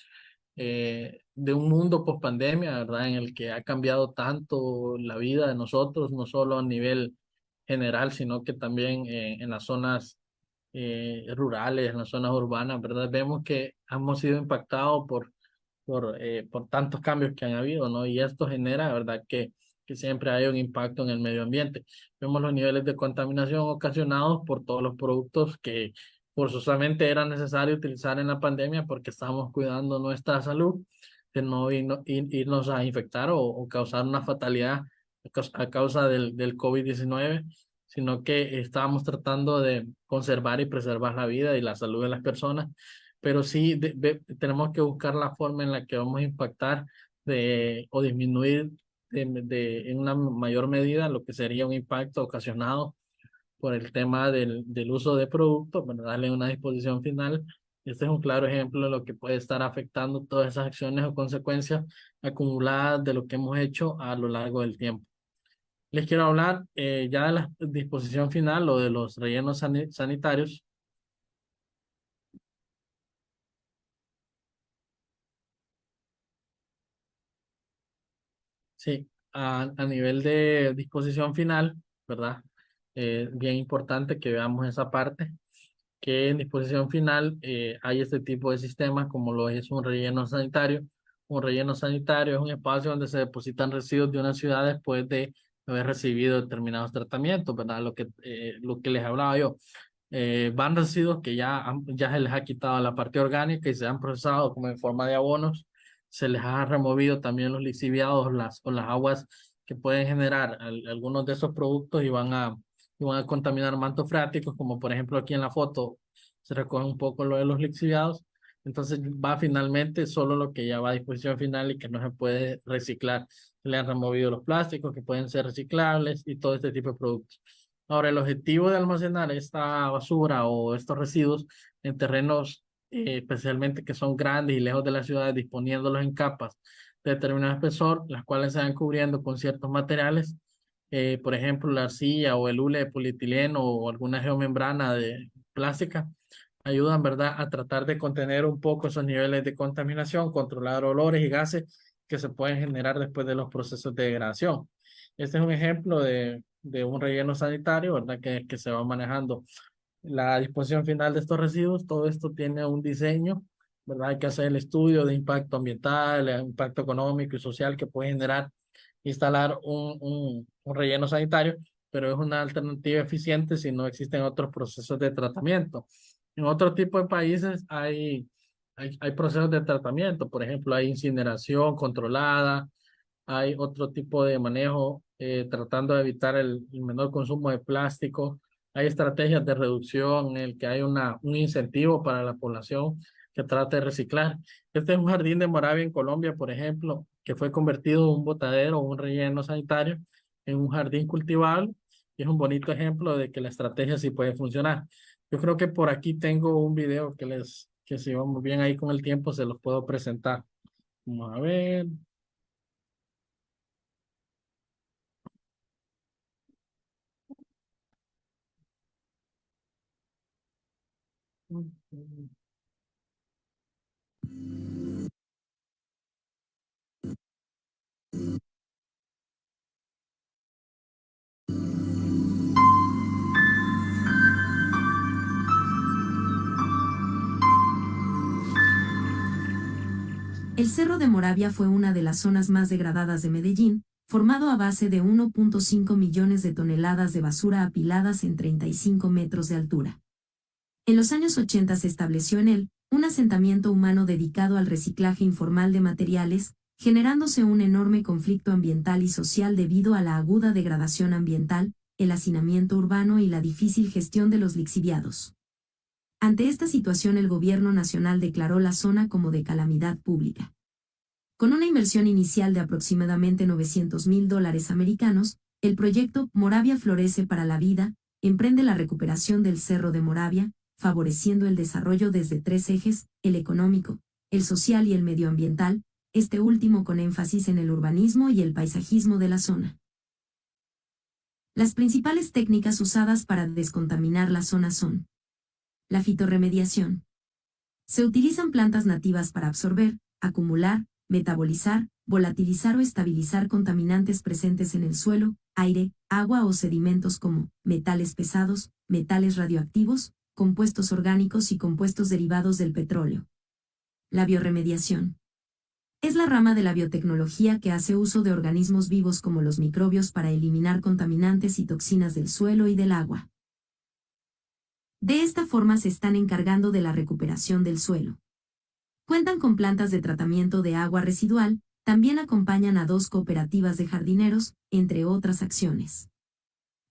de un mundo post pandemia, ¿verdad? En el que ha cambiado tanto la vida de nosotros, no solo a nivel general, sino que también en las zonas rurales, en las zonas urbanas, ¿verdad? Vemos que hemos sido impactados por tantos cambios que han habido, ¿no? Y esto genera, ¿verdad? Que siempre hay un impacto en el medio ambiente. Vemos los niveles de contaminación ocasionados por todos los productos que forzosamente era necesario utilizar en la pandemia porque estábamos cuidando nuestra salud, de no irnos a infectar o causar una fatalidad a causa del COVID-19, sino que estábamos tratando de conservar y preservar la vida y la salud de las personas, pero sí tenemos que buscar la forma en la que vamos a impactar o disminuir en una mayor medida lo que sería un impacto ocasionado por el tema del uso de productos, bueno, darle una disposición final. Este es un claro ejemplo de lo que puede estar afectando todas esas acciones o consecuencias acumuladas de lo que hemos hecho a lo largo del tiempo. Les quiero hablar ya de la disposición final o de los rellenos sanitarios. Sí, a nivel de disposición final, ¿verdad? Bien importante que veamos esa parte, que en disposición final hay este tipo de sistemas como lo es un relleno sanitario. Un relleno sanitario es un espacio donde se depositan residuos de una ciudad después de haber recibido determinados tratamientos, ¿verdad? Lo que les hablaba yo. Van residuos que ya se les ha quitado la parte orgánica y se han procesado como en forma de abonos. Se les ha removido también los lixiviados o las aguas que pueden generar algunos de esos productos y van a contaminar mantos freáticos, como por ejemplo aquí en la foto se recoge un poco lo de los lixiviados. Entonces va finalmente solo lo que ya va a disposición final y que no se puede reciclar. Se le han removido los plásticos que pueden ser reciclables y todo este tipo de productos. Ahora, el objetivo de almacenar esta basura o estos residuos en terrenos, especialmente que son grandes y lejos de las ciudades, disponiéndolos en capas de determinado espesor, las cuales se van cubriendo con ciertos materiales, por ejemplo, la arcilla o el hule de polietileno o alguna geomembrana plástica ayudan, ¿verdad?, a tratar de contener un poco esos niveles de contaminación, controlar olores y gases que se pueden generar después de los procesos de degradación. Este es un ejemplo de un relleno sanitario, ¿verdad?, que se va manejando la disposición final de estos residuos. Todo esto tiene un diseño, ¿verdad? Hay que hacer el estudio de impacto ambiental, el impacto económico y social que puede generar instalar un relleno sanitario, pero es una alternativa eficiente si no existen otros procesos de tratamiento. En otro tipo de países hay procesos de tratamiento, por ejemplo, hay incineración controlada, hay otro tipo de manejo tratando de evitar el menor consumo de plástico. Hay estrategias de reducción en el que hay un incentivo para la población que trate de reciclar. Este es un jardín de Moravia en Colombia, por ejemplo, que fue convertido de un botadero o un relleno sanitario en un jardín cultivable, y es un bonito ejemplo de que la estrategia sí puede funcionar. Yo creo que por aquí tengo un video que si vamos bien ahí con el tiempo, se los puedo presentar. Vamos a ver. El Cerro de Moravia fue una de las zonas más degradadas de Medellín, formado a base de 1.5 millones de toneladas de basura apiladas en 35 metros de altura. En los años 80 se estableció en él un asentamiento humano dedicado al reciclaje informal de materiales, generándose un enorme conflicto ambiental y social debido a la aguda degradación ambiental, el hacinamiento urbano y la difícil gestión de los lixiviados. Ante esta situación, el gobierno nacional declaró la zona como de calamidad pública. Con una inversión inicial de aproximadamente $900.000 americanos, el proyecto Moravia Florece para la Vida emprende la recuperación del Cerro de Moravia, favoreciendo el desarrollo desde 3 ejes: el económico, el social y el medioambiental, este último con énfasis en el urbanismo y el paisajismo de la zona. Las principales técnicas usadas para descontaminar la zona son: la fitorremediación. Se utilizan plantas nativas para absorber, acumular, metabolizar, volatilizar o estabilizar contaminantes presentes en el suelo, aire, agua o sedimentos como metales pesados, metales radioactivos, compuestos orgánicos y compuestos derivados del petróleo. La biorremediación. Es la rama de la biotecnología que hace uso de organismos vivos como los microbios para eliminar contaminantes y toxinas del suelo y del agua. De esta forma se están encargando de la recuperación del suelo. Cuentan con plantas de tratamiento de agua residual, también acompañan a 2 cooperativas de jardineros, entre otras acciones.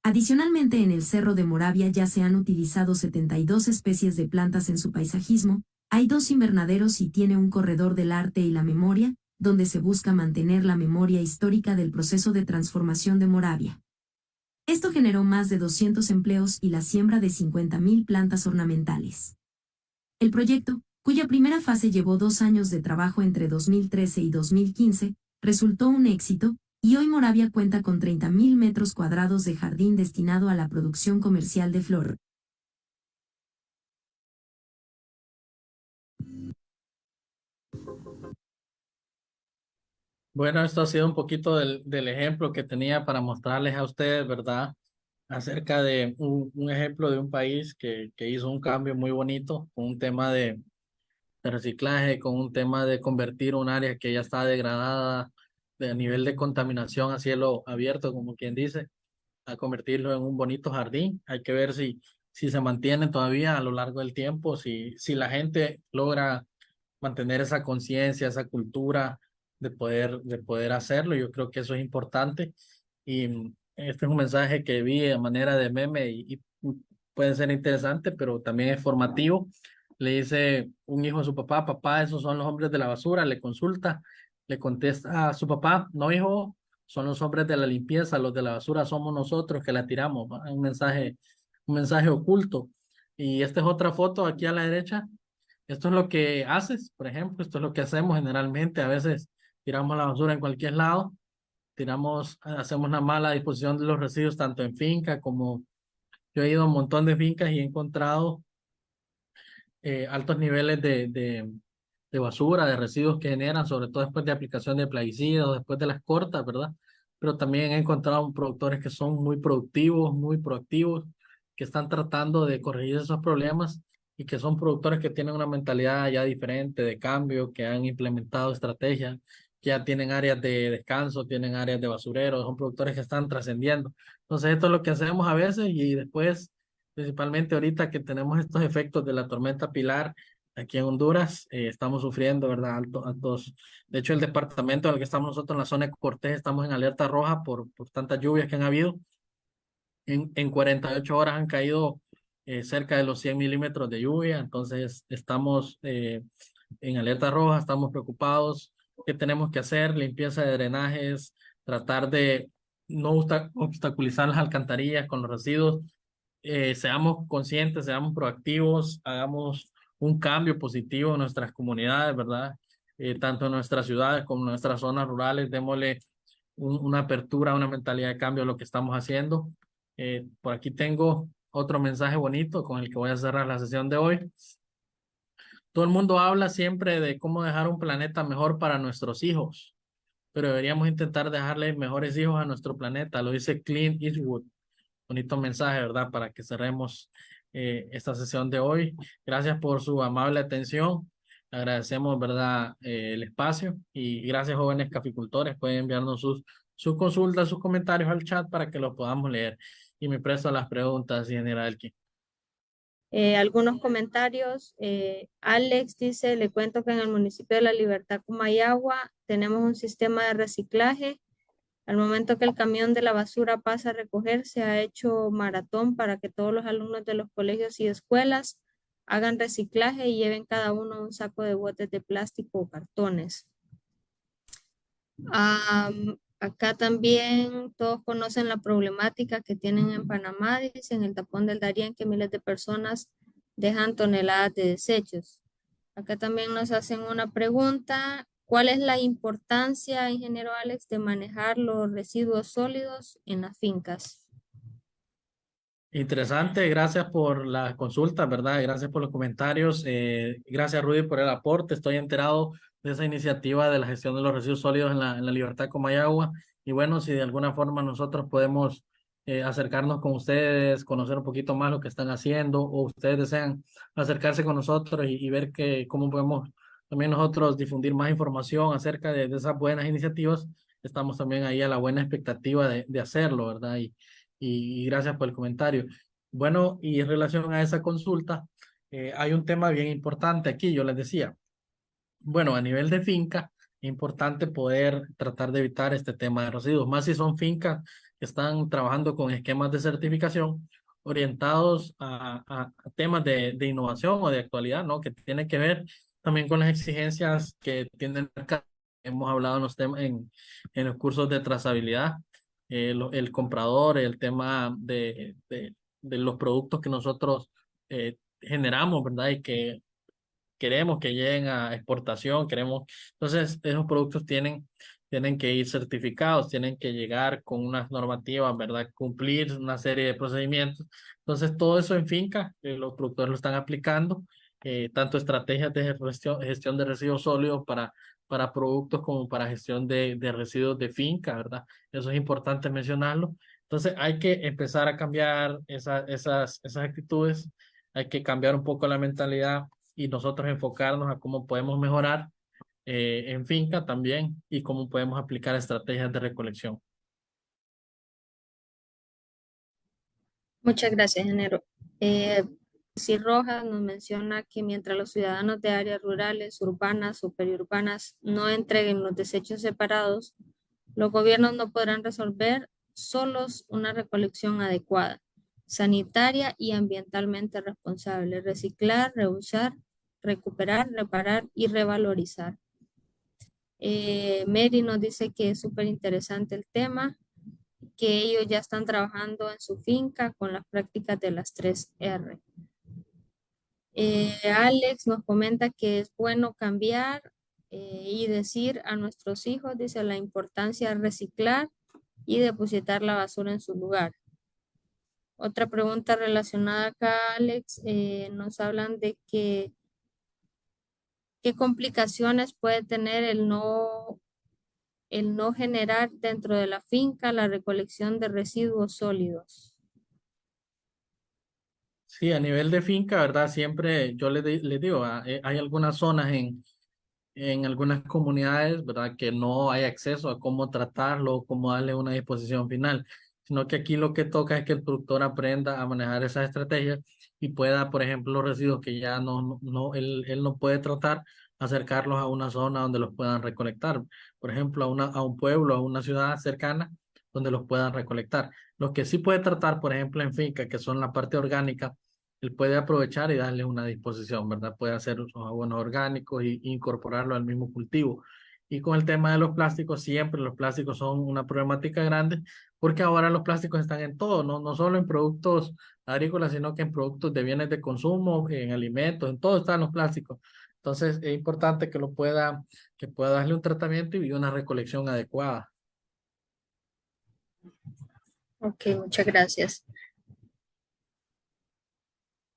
Adicionalmente, en el Cerro de Moravia ya se han utilizado 72 especies de plantas en su paisajismo, hay 2 invernaderos y tiene un corredor del arte y la memoria, donde se busca mantener la memoria histórica del proceso de transformación de Moravia. Esto generó más de 200 empleos y la siembra de 50.000 plantas ornamentales. El proyecto, cuya primera fase llevó 2 años de trabajo entre 2013 y 2015, resultó un éxito, y hoy Moravia cuenta con 30.000 metros cuadrados de jardín destinado a la producción comercial de flor. Bueno, esto ha sido un poquito del ejemplo que tenía para mostrarles a ustedes, ¿verdad? Acerca de un ejemplo de un país que hizo un cambio muy bonito con un tema de reciclaje, con un tema de convertir un área que ya está degradada de nivel de contaminación a cielo abierto, como quien dice, a convertirlo en un bonito jardín. Hay que ver si se mantiene todavía a lo largo del tiempo, si la gente logra mantener esa conciencia, esa cultura de poder hacerlo. Yo creo que eso es importante. Y este es un mensaje que vi de manera de meme y puede ser interesante, pero también es formativo. Le dice un hijo a su papá: papá, esos son los hombres de la basura. Le consulta, le contesta a su papá: no, hijo, son los hombres de la limpieza, los de la basura somos nosotros que la tiramos. ¿Va? Un mensaje oculto. Y esta es otra foto aquí a la derecha. Esto es lo que haces, por ejemplo, esto es lo que hacemos generalmente. A veces tiramos la basura en cualquier lado, hacemos una mala disposición de los residuos tanto en finca como yo he ido a un montón de fincas y he encontrado altos niveles de basura, de residuos que generan, sobre todo después de aplicación de plaguicidas, después de las cortas, ¿verdad? Pero también he encontrado productores que son muy productivos, muy proactivos, que están tratando de corregir esos problemas y que son productores que tienen una mentalidad ya diferente de cambio, que han implementado estrategias, que ya tienen áreas de descanso, tienen áreas de basurero, son productores que están trascendiendo. Entonces, esto es lo que hacemos a veces y después, principalmente ahorita que tenemos estos efectos de la tormenta Pilar aquí en Honduras, estamos sufriendo, ¿verdad? Altos. De hecho, el departamento en el que estamos nosotros en la zona de Cortés, estamos en alerta roja por tantas lluvias que han habido. En 48 horas han caído cerca de los 100 milímetros de lluvia, entonces estamos en alerta roja, estamos preocupados. ¿Qué tenemos que hacer? Limpieza de drenajes, tratar de no obstaculizar las alcantarillas con los residuos. Seamos conscientes, seamos proactivos, hagamos un cambio positivo en nuestras comunidades, ¿verdad? Tanto en nuestras ciudades como en nuestras zonas rurales, démosle una apertura, una mentalidad de cambio a lo que estamos haciendo. Por aquí tengo otro mensaje bonito con el que voy a cerrar la sesión de hoy. Todo el mundo habla siempre de cómo dejar un planeta mejor para nuestros hijos, pero deberíamos intentar dejarle mejores hijos a nuestro planeta. Lo dice Clint Eastwood. Bonito mensaje, ¿verdad? Para que cerremos esta sesión de hoy. Gracias por su amable atención. Agradecemos, ¿verdad? El espacio y gracias, jóvenes caficultores. Pueden enviarnos sus consultas, sus comentarios al chat para que los podamos leer. Y me presto a las preguntas, General Elkin. Algunos comentarios. Alex dice, le cuento que en el municipio de La Libertad, Comayagua, tenemos un sistema de reciclaje. Al momento que el camión de la basura pasa a recoger, se ha hecho maratón para que todos los alumnos de los colegios y escuelas hagan reciclaje y lleven cada uno un saco de botes de plástico o cartones. Acá también todos conocen la problemática que tienen en Panamá, dicen el tapón del Darién, que miles de personas dejan toneladas de desechos. Acá también nos hacen una pregunta. ¿Cuál es la importancia, ingeniero Alex, de manejar los residuos sólidos en las fincas? Interesante, gracias por la consulta, ¿verdad? Gracias por los comentarios. Gracias, Rudy, por el aporte. Estoy enterado de esa iniciativa de la gestión de los residuos sólidos en la Libertad Comayagua. Y bueno, si de alguna forma nosotros podemos acercarnos con ustedes, conocer un poquito más lo que están haciendo, o ustedes desean acercarse con nosotros y ver cómo podemos también nosotros difundir más información acerca de esas buenas iniciativas, estamos también ahí a la buena expectativa de hacerlo, ¿verdad? Y gracias por el comentario. Bueno, y en relación a esa consulta, hay un tema bien importante aquí, yo les decía. Bueno, a nivel de finca, es importante poder tratar de evitar este tema de residuos, más si son fincas que están trabajando con esquemas de certificación orientados a temas de innovación o de actualidad, ¿no? Que tienen que ver también con las exigencias que tienen acá. Hemos hablado en los temas, en los cursos de trazabilidad, el comprador, el tema de los productos que nosotros generamos, ¿verdad? Y que queremos que lleguen a exportación, entonces esos productos tienen que ir certificados, tienen que llegar con unas normativas, ¿verdad? Cumplir una serie de procedimientos. Entonces todo eso en finca, los productores lo están aplicando, tanto estrategias de gestión de residuos sólidos para productos como para gestión de residuos de finca, ¿verdad? Eso es importante mencionarlo. Entonces hay que empezar a cambiar esas actitudes, hay que cambiar un poco la mentalidad y nosotros enfocarnos a cómo podemos mejorar en finca también y cómo podemos aplicar estrategias de recolección. Muchas gracias, ingeniero. Si Rojas nos menciona que mientras los ciudadanos de áreas rurales, urbanas o periurbanas no entreguen los desechos separados, los gobiernos no podrán resolver solos una recolección adecuada, sanitaria y ambientalmente responsable, reciclar, reusar, recuperar, reparar y revalorizar. Mary nos dice que es súper interesante el tema, que ellos ya están trabajando en su finca con las prácticas de las 3R. Alex nos comenta que es bueno cambiar y decir a nuestros hijos, dice, la importancia de reciclar y depositar la basura en su lugar. Otra pregunta relacionada acá, Alex, nos hablan de que qué complicaciones puede tener el no generar dentro de la finca la recolección de residuos sólidos. Sí, a nivel de finca, ¿verdad? Siempre yo les digo, hay algunas zonas en algunas comunidades, ¿verdad? Que no hay acceso a cómo tratarlo, cómo darle una disposición final, sino que aquí lo que toca es que el productor aprenda a manejar esas estrategias y pueda, por ejemplo, los residuos que ya él no puede tratar, acercarlos a una zona donde los puedan recolectar, por ejemplo, a un pueblo, a una ciudad cercana donde los puedan recolectar. Los que sí puede tratar, por ejemplo, en finca, que son la parte orgánica, él puede aprovechar y darle una disposición, ¿verdad? Puede hacer sus abonos orgánicos y incorporarlo al mismo cultivo. Y con el tema de los plásticos, siempre los plásticos son una problemática grande, porque ahora los plásticos están en todo, no solo en productos agrícolas, sino que en productos de bienes de consumo, en alimentos, en todo están los plásticos. Entonces es importante que pueda darle un tratamiento y una recolección adecuada. Ok, muchas gracias.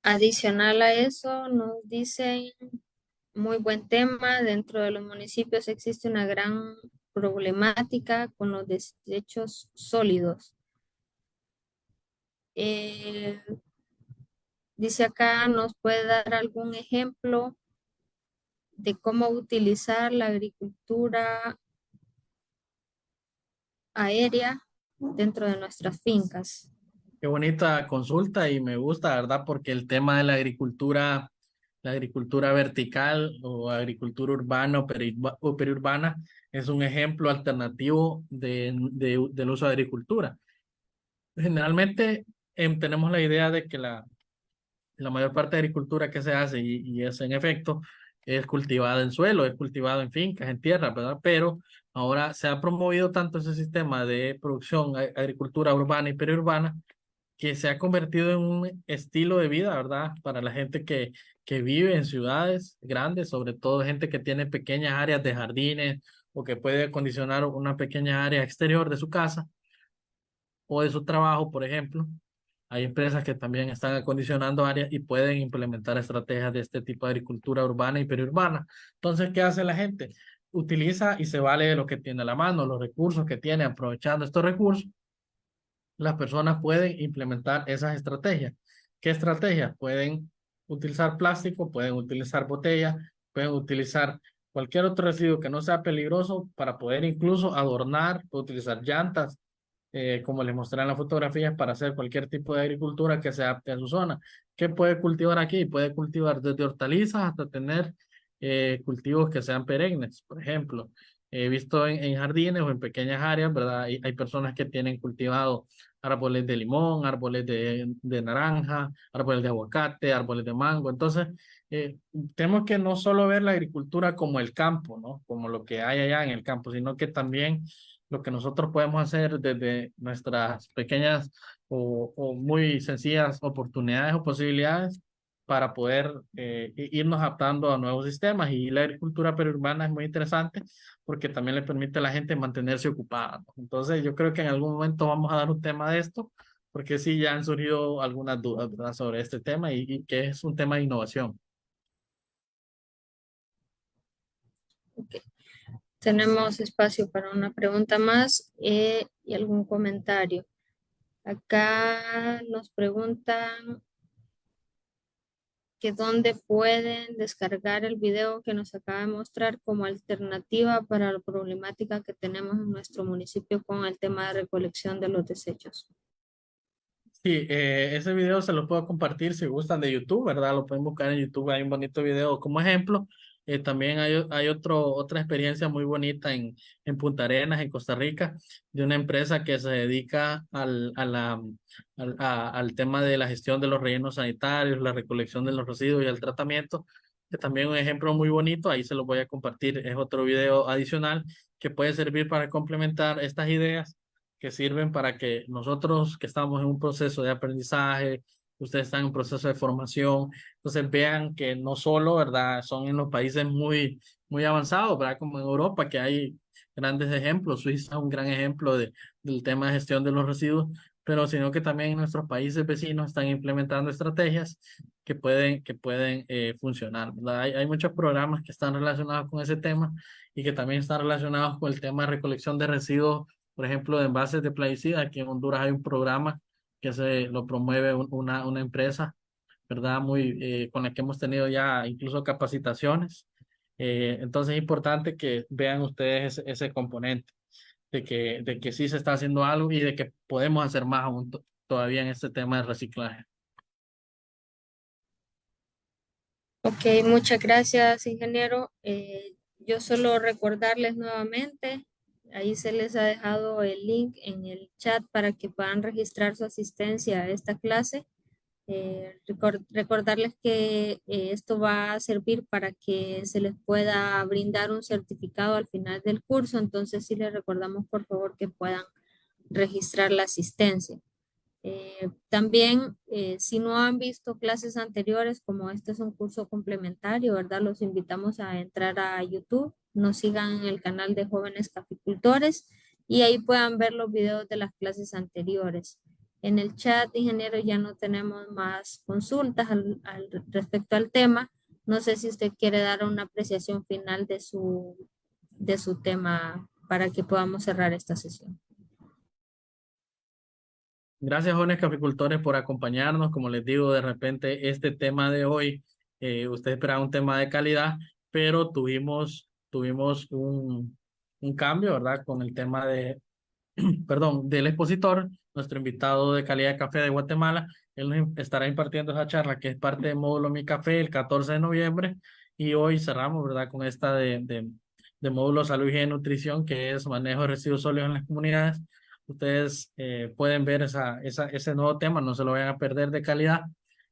Adicional a eso, nos dicen, muy buen tema, dentro de los municipios existe una gran problemática con los desechos sólidos. Dice acá, ¿nos puede dar algún ejemplo de cómo utilizar la agricultura aérea dentro de nuestras fincas? Qué bonita consulta y me gusta, ¿verdad? Porque el tema de la agricultura vertical o agricultura urbana o periurbana es un ejemplo alternativo del uso de agricultura. Generalmente tenemos la idea de que la mayor parte de agricultura que se hace, y es en efecto, es cultivada en suelo, es cultivado en fincas, en tierra, ¿verdad? Pero ahora se ha promovido tanto ese sistema de producción, agricultura urbana y periurbana, que se ha convertido en un estilo de vida, ¿verdad? Para la gente que vive en ciudades grandes, sobre todo gente que tiene pequeñas áreas de jardines o que puede acondicionar una pequeña área exterior de su casa o de su trabajo, por ejemplo. Hay empresas que también están acondicionando áreas y pueden implementar estrategias de este tipo de agricultura urbana y periurbana. Entonces, ¿qué hace la gente? Utiliza y se vale de lo que tiene a la mano, los recursos que tiene, aprovechando estos recursos las personas pueden implementar esas estrategias. ¿Qué estrategias? Pueden utilizar plástico, pueden utilizar botellas, pueden utilizar cualquier otro residuo que no sea peligroso para poder incluso adornar, pueden utilizar llantas, como les mostré en las fotografías, para hacer cualquier tipo de agricultura que se adapte a su zona. ¿Qué puede cultivar aquí? Puede cultivar desde hortalizas hasta tener cultivos que sean perennes, por ejemplo. He visto en jardines o en pequeñas áreas, ¿verdad? Hay personas que tienen cultivado árboles de limón, árboles de naranja, árboles de aguacate, árboles de mango. Entonces, tenemos que no solo ver la agricultura como el campo, ¿no? Como lo que hay allá en el campo, sino que también lo que nosotros podemos hacer desde nuestras pequeñas o muy sencillas oportunidades o posibilidades para poder irnos adaptando a nuevos sistemas. Y la agricultura periurbana es muy interesante porque también le permite a la gente mantenerse ocupada, ¿no? Entonces, yo creo que en algún momento vamos a dar un tema de esto, porque sí, ya han surgido algunas dudas, ¿verdad? Sobre este tema y que es un tema de innovación. Ok. Tenemos espacio para una pregunta más y algún comentario. Acá nos preguntan que dónde pueden descargar el video que nos acaba de mostrar como alternativa para la problemática que tenemos en nuestro municipio con el tema de recolección de los desechos. Sí, ese video se lo puedo compartir si gustan de YouTube, ¿verdad? Lo pueden buscar en YouTube, hay un bonito video como ejemplo. También hay otra experiencia muy bonita en Punta Arenas, en Costa Rica, de una empresa que se dedica al tema de la gestión de los rellenos sanitarios, la recolección de los residuos y el tratamiento, que también un ejemplo muy bonito, ahí se lo voy a compartir, es otro video adicional que puede servir para complementar estas ideas que sirven para que nosotros que estamos en un proceso de aprendizaje, ustedes están en un proceso de formación, entonces vean que no solo, ¿verdad? Son en los países muy avanzados, ¿verdad? Como en Europa, que hay grandes ejemplos. Suiza es un gran ejemplo del tema de gestión de los residuos, pero sino que también en nuestros países vecinos están implementando estrategias que pueden funcionar, ¿verdad? Hay muchos programas que están relacionados con ese tema y que también están relacionados con el tema de recolección de residuos, por ejemplo, de envases de plaguicida. Aquí en Honduras hay un programa que se lo promueve una empresa, ¿verdad? Con la que hemos tenido ya incluso capacitaciones. Entonces es importante que vean ustedes ese componente de que sí se está haciendo algo y de que podemos hacer más aún todavía en este tema de reciclaje. Ok, muchas gracias, ingeniero. Yo solo recordarles nuevamente, ahí se les ha dejado el link en el chat para que puedan registrar su asistencia a esta clase. Recordarles que esto va a servir para que se les pueda brindar un certificado al final del curso, entonces sí les recordamos por favor que puedan registrar la asistencia. También, si no han visto clases anteriores, como este es un curso complementario, ¿verdad? Los invitamos a entrar a YouTube, nos sigan en el canal de Jóvenes Caficultores y ahí puedan ver los videos de las clases anteriores. En el chat, ingeniero, ya no tenemos más consultas respecto al tema. No sé si usted quiere dar una apreciación final de su tema para que podamos cerrar esta sesión. Gracias, jóvenes caficultores, por acompañarnos. Como les digo, de repente este tema de hoy, ustedes esperaban un tema de calidad, pero tuvimos un cambio, ¿verdad? Con el tema perdón, del expositor, nuestro invitado de calidad de café de Guatemala. Él nos estará impartiendo esa charla que es parte del módulo Mi Café el 14 de noviembre y hoy cerramos, ¿verdad? Con esta de módulo Salud, Higiene y Nutrición, que es manejo de residuos sólidos en las comunidades. Ustedes pueden ver ese nuevo tema, no se lo vayan a perder, de calidad.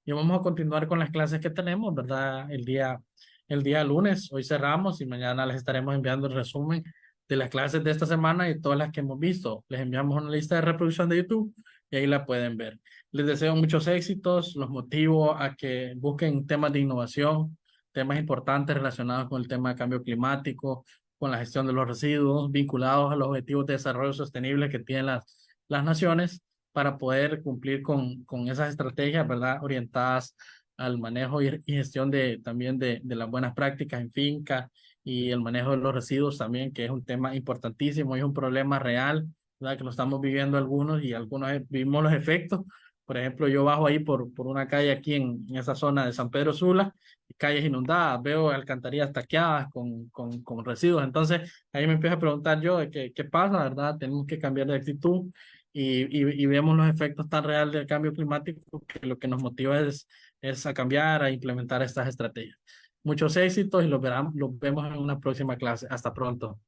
Y vamos a continuar con las clases que tenemos, ¿verdad? El día lunes, hoy cerramos y mañana les estaremos enviando el resumen de las clases de esta semana y todas las que hemos visto. Les enviamos una lista de reproducción de YouTube y ahí la pueden ver. Les deseo muchos éxitos, los motivo a que busquen temas de innovación, temas importantes relacionados con el tema de cambio climático, con la gestión de los residuos, vinculados a los objetivos de desarrollo sostenible que tienen las naciones para poder cumplir con esas estrategias, ¿verdad? Orientadas al manejo y gestión también de las buenas prácticas en finca y el manejo de los residuos también, que es un tema importantísimo y es un problema real, ¿verdad? Que lo estamos viviendo algunos y algunos vivimos los efectos. Por ejemplo, yo bajo ahí por una calle aquí en esa zona de San Pedro Sula, calles inundadas, veo alcantarillas taqueadas con residuos. Entonces, ahí me empiezo a preguntar yo de qué pasa, ¿verdad? Tenemos que cambiar de actitud y vemos los efectos tan reales del cambio climático que lo que nos motiva es a cambiar, a implementar estas estrategias. Muchos éxitos y los vemos en una próxima clase. Hasta pronto.